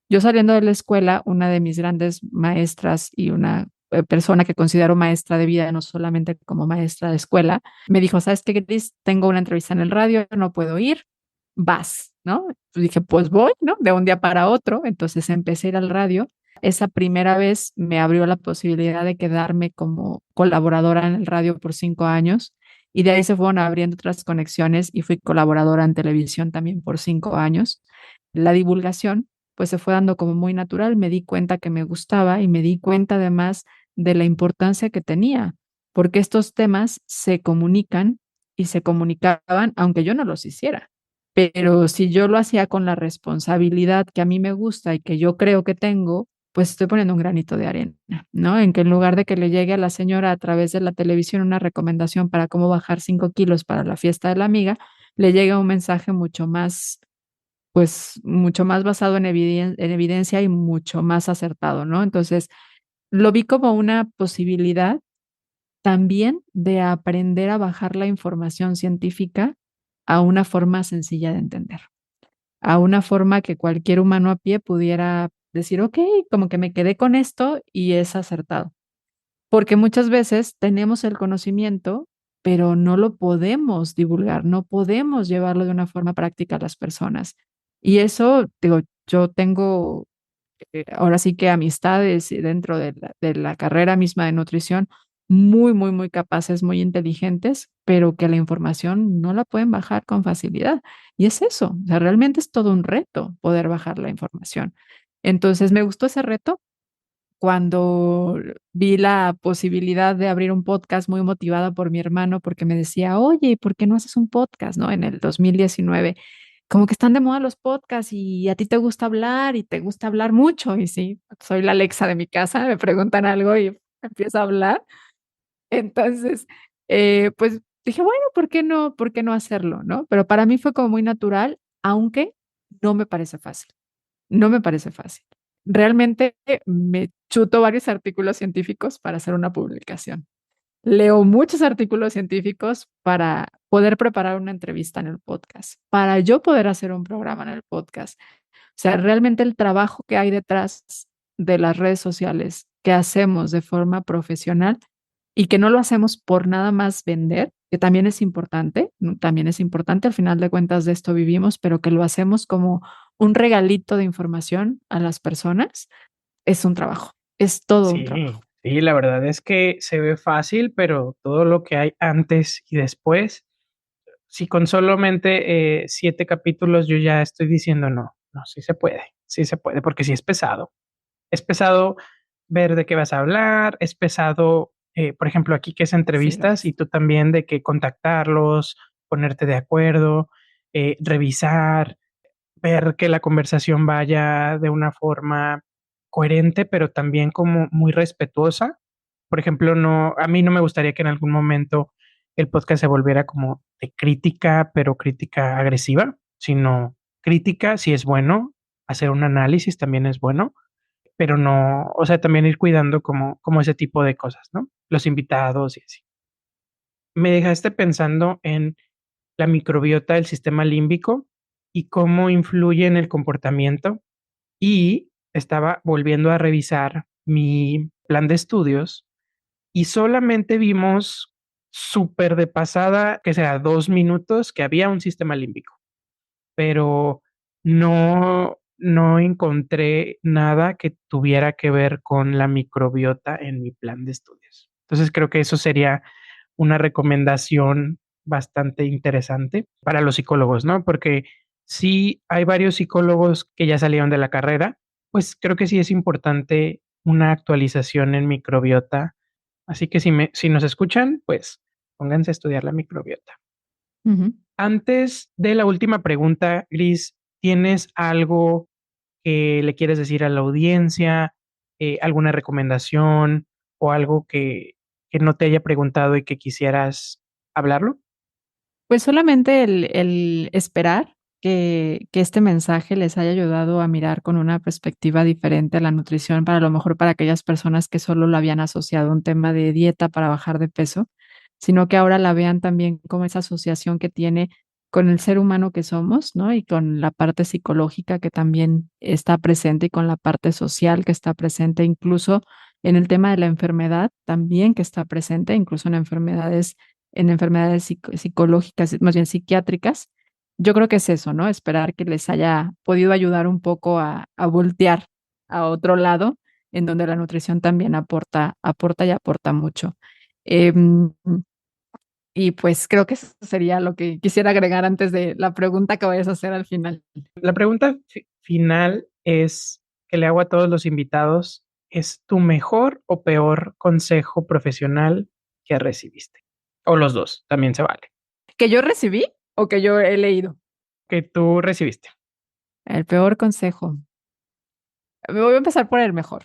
Yo saliendo de la escuela, una de mis grandes maestras y una, persona que considero maestra de vida, no solamente como maestra de escuela, me dijo: "¿Sabes qué, Gris? Tengo una entrevista en el radio, no puedo ir, vas", ¿no? Pues dije: "Pues voy", ¿no? De un día para otro. Entonces empecé a ir al radio. Esa primera vez me abrió la posibilidad de quedarme como colaboradora en el radio por 5 años, y de ahí se fueron abriendo otras conexiones, y fui colaboradora en televisión también por 5 años. La divulgación, pues, se fue dando como muy natural, me di cuenta que me gustaba y me di cuenta además de la importancia que tenía, porque estos temas se comunican y se comunicaban aunque yo no los hiciera. Pero si yo lo hacía con la responsabilidad que a mí me gusta y que yo creo que tengo, pues estoy poniendo un granito de arena, ¿no? En que en lugar de que le llegue a la señora a través de la televisión una recomendación para cómo bajar 5 kilos para la fiesta de la amiga, le llegue un mensaje mucho más, pues, mucho más basado en evidencia y mucho más acertado, ¿no? Entonces, lo vi como una posibilidad también de aprender a bajar la información científica a una forma sencilla de entender, a una forma que cualquier humano a pie pudiera decir: "Okey, como que me quedé con esto y es acertado". Porque muchas veces tenemos el conocimiento, pero no lo podemos divulgar, no podemos llevarlo de una forma práctica a las personas. Y eso, digo, yo tengo, ahora sí que amistades dentro de la carrera misma de nutrición, muy, muy, muy capaces, muy inteligentes, pero que la información no la pueden bajar con facilidad. Y es eso, o sea, realmente es todo un reto poder bajar la información. Entonces, me gustó ese reto. Cuando vi la posibilidad de abrir un podcast, muy motivada por mi hermano, porque me decía: "Oye, ¿y por qué no haces un podcast?", ¿no? En el 2019, como que están de moda los podcasts y a ti te gusta hablar y te gusta hablar mucho. Y sí, soy la Alexa de mi casa, me preguntan algo y empiezo a hablar. Entonces, pues dije: "Bueno, por qué no hacerlo?", ¿no? Pero para mí fue como muy natural, aunque no me parece fácil. No me parece fácil. Realmente me chuto varios artículos científicos para hacer una publicación. Leo muchos artículos científicos para poder preparar una entrevista en el podcast, para yo poder hacer un programa en el podcast. O sea, realmente el trabajo que hay detrás de las redes sociales que hacemos de forma profesional y que no lo hacemos por nada más vender, que también es importante, también es importante, al final de cuentas de esto vivimos, pero que lo hacemos como un regalito de información a las personas, es un trabajo, es todo un
Sí,
trabajo.
sí, la verdad es que se ve fácil, pero todo lo que hay antes y después, si con solamente 7 capítulos yo ya estoy diciendo no, no, sí se puede, porque sí es pesado. Es pesado ver de qué vas a hablar, es pesado, por ejemplo, aquí que es
Sí, lo
entrevistas y
es.
tú también de que contactarlos, ponerte de acuerdo, revisar, ver que la conversación vaya de una forma coherente, pero también como muy respetuosa. Por ejemplo, no, a mí no me gustaría que en algún momento el podcast se volviera como de crítica, pero crítica agresiva, sino crítica, si es bueno, hacer un análisis también es bueno, pero no, o sea, también ir cuidando como ese tipo de cosas, ¿no? Los invitados y así. Me dejaste pensando en la microbiota del sistema límbico y cómo influye en el comportamiento, y estaba volviendo a revisar mi plan de estudios y solamente vimos súper de pasada, que sea 2 minutos, que había un sistema límbico, pero no encontré nada que tuviera que ver con la microbiota en mi plan de estudios. Entonces, creo que eso sería una recomendación bastante interesante para los psicólogos, ¿no? Porque sí hay varios psicólogos que ya salieron de la carrera, pues creo que sí es importante una actualización en microbiota. Así que si nos escuchan, pues pónganse a estudiar la microbiota.
Ujú.
Antes de la última pregunta, Gris, ¿tienes algo que le quieres decir a la audiencia? ¿Alguna recomendación o algo que no te haya preguntado y que quisieras hablarlo?
Pues solamente el esperar. que este mensaje les haya ayudado a mirar con una perspectiva diferente a la nutrición, para a lo mejor para aquellas personas que solo lo habían asociado a un tema de dieta para bajar de peso, sino que ahora la vean también como esa asociación que tiene con el ser humano que somos, ¿no? Y con la parte psicológica que también está presente y con la parte social que está presente, incluso en el tema de la enfermedad también que está presente, incluso en enfermedades psicológicas, más bien psiquiátricas. Yo creo que es eso, ¿no? Esperar que les haya podido ayudar un poco a voltear a otro lado, en donde la nutrición también aporta y aporta mucho. Em, y pues creo que eso sería lo que quisiera agregar antes de la pregunta que vayas a hacer al final.
La pregunta final es que le hago a todos los invitados, ¿es tu mejor o peor consejo profesional que recibiste? O los 2 también se vale,
¿Que yo recibí o que yo he leído?
que tú recibiste.
El peor consejo. Voy a empezar por el mejor.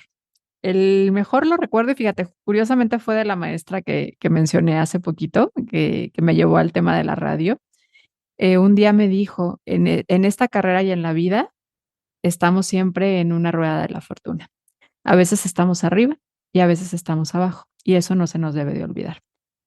El mejor lo recuerdo y fíjate, curiosamente fue de la maestra que mencioné hace poquito, que me llevó al tema de la radio. Un día me dijo, en esta carrera y en la vida estamos siempre en una rueda de la fortuna. A veces estamos arriba y a veces estamos abajo, y eso no se nos debe de olvidar.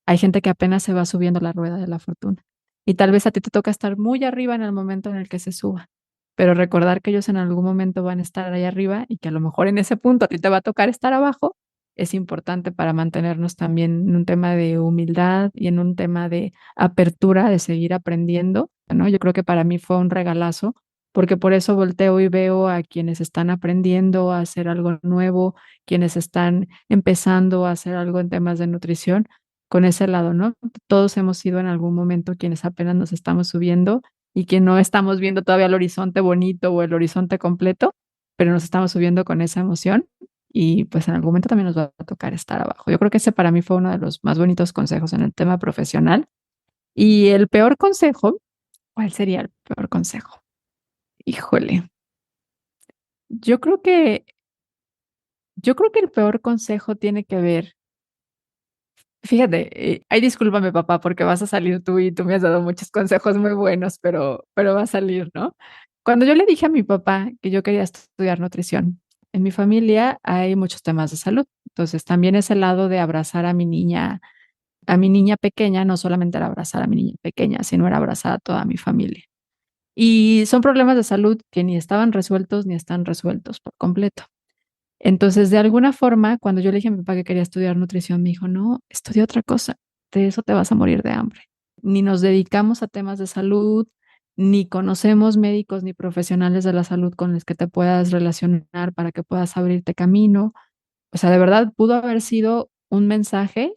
Hay gente que apenas se va subiendo la rueda de la fortuna y tal vez a ti te toca estar muy arriba en el momento en el que se suba, pero recordar que ellos en algún momento van a estar ahí arriba y que a lo mejor en ese punto a ti te va a tocar estar abajo, es importante para mantenernos también en un tema de humildad y en un tema de apertura, de seguir aprendiendo, ¿no? Yo creo que para mí fue un regalazo, porque por eso volteo y veo a quienes están aprendiendo a hacer algo nuevo, quienes están empezando a hacer algo en temas de nutrición, con ese lado, ¿no? Todos hemos sido en algún momento quienes apenas nos estamos subiendo y que no estamos viendo todavía el horizonte bonito o el horizonte completo, pero nos estamos subiendo con esa emoción y pues en algún momento también nos va a tocar estar abajo. Yo creo que ese para mí fue uno de los más bonitos consejos en el tema profesional. Y el peor consejo, ¿cuál sería el peor consejo? Híjole, yo creo que, yo creo que el peor consejo tiene que ver. Fíjate, ay, discúlpame, papá, porque vas a salir tú y tú me has dado muchos consejos muy buenos, pero va a salir, ¿no? Cuando yo le dije a mi papá que yo quería estudiar nutrición, en mi familia hay muchos temas de salud. Entonces, también ese lado de abrazar a mi niña pequeña, no solamente era abrazar a mi niña pequeña, sino era abrazar a toda mi familia. Y son problemas de salud que ni estaban resueltos ni están resueltos por completo. Entonces, de alguna forma, cuando yo le dije a mi papá que quería estudiar nutrición, me dijo, no, estudia otra cosa, de eso te vas a morir de hambre. Ni nos dedicamos a temas de salud, ni conocemos médicos ni profesionales de la salud con los que te puedas relacionar para que puedas abrirte camino. O sea, de verdad pudo haber sido un mensaje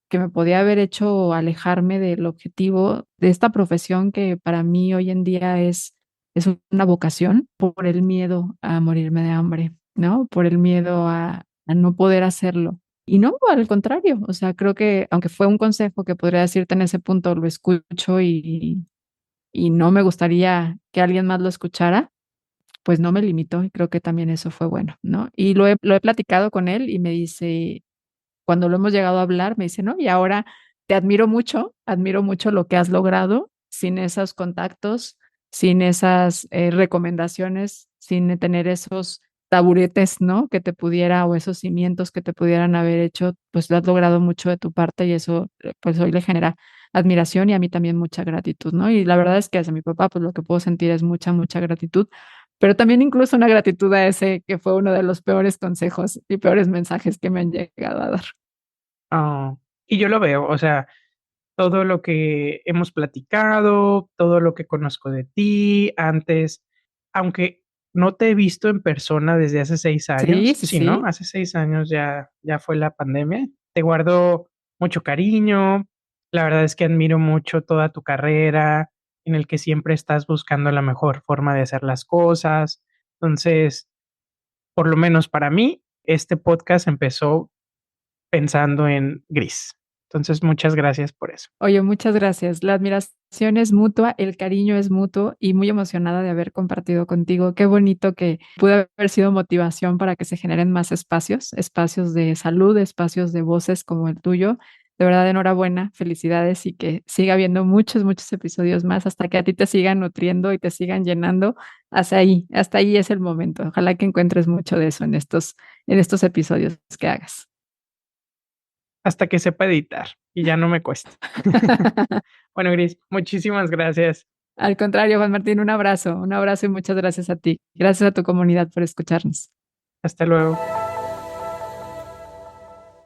que me podía haber hecho alejarme del objetivo de esta profesión que para mí hoy en día es una vocación por el miedo a morirme de hambre, ¿no? Por el miedo a no poder hacerlo. Y no, al contrario, o sea, creo que aunque fue un consejo que podría decirte en ese punto, lo escucho y no me gustaría que alguien más lo escuchara, pues no me limitó y creo que también eso fue bueno, ¿no? Y lo he platicado con él y me dice, cuando lo hemos llegado a hablar, me dice, no, y ahora te admiro mucho lo que has logrado sin esos contactos, sin esas recomendaciones, sin tener esos taburetes, ¿no? Que te pudiera o esos cimientos que te pudieran haber hecho, pues lo has logrado mucho de tu parte y eso, pues hoy le genera admiración y a mí también mucha gratitud, ¿no? Y la verdad es que hacia mi papá, pues lo que puedo sentir es mucha gratitud, pero también incluso una gratitud a ese que fue uno de los peores consejos y peores mensajes que me han llegado a dar.
Ah, y yo lo veo, o sea, todo lo que hemos platicado, todo lo que conozco de ti antes, aunque no te he visto en persona desde hace 6
Sí,
años,
sí,
sí, ¿no?
sí.
Hace 6 años ya fue la pandemia. Te guardo mucho cariño. La verdad es que admiro mucho toda tu carrera, en el que siempre estás buscando la mejor forma de hacer las cosas. Entonces, por lo menos para mí, este podcast empezó pensando en Gris. Entonces, muchas gracias por eso.
Oye, muchas gracias. La admiración es mutua, el cariño es mutuo y muy emocionada de haber compartido contigo. Qué bonito que pudo haber sido motivación para que se generen más espacios, espacios de salud, espacios de voces como el tuyo, De verdad, enhorabuena, felicidades y que siga habiendo muchos, muchos episodios más hasta que a ti te sigan nutriendo y te sigan llenando. Hasta ahí es el momento. Ojalá que encuentres mucho de eso en estos episodios que hagas.
Hasta que sepa editar y ya no me cuesta. Bueno, Gris, muchísimas gracias.
Al contrario, Juan Martín, un abrazo y muchas gracias a ti. Gracias a tu comunidad por escucharnos.
Hasta luego.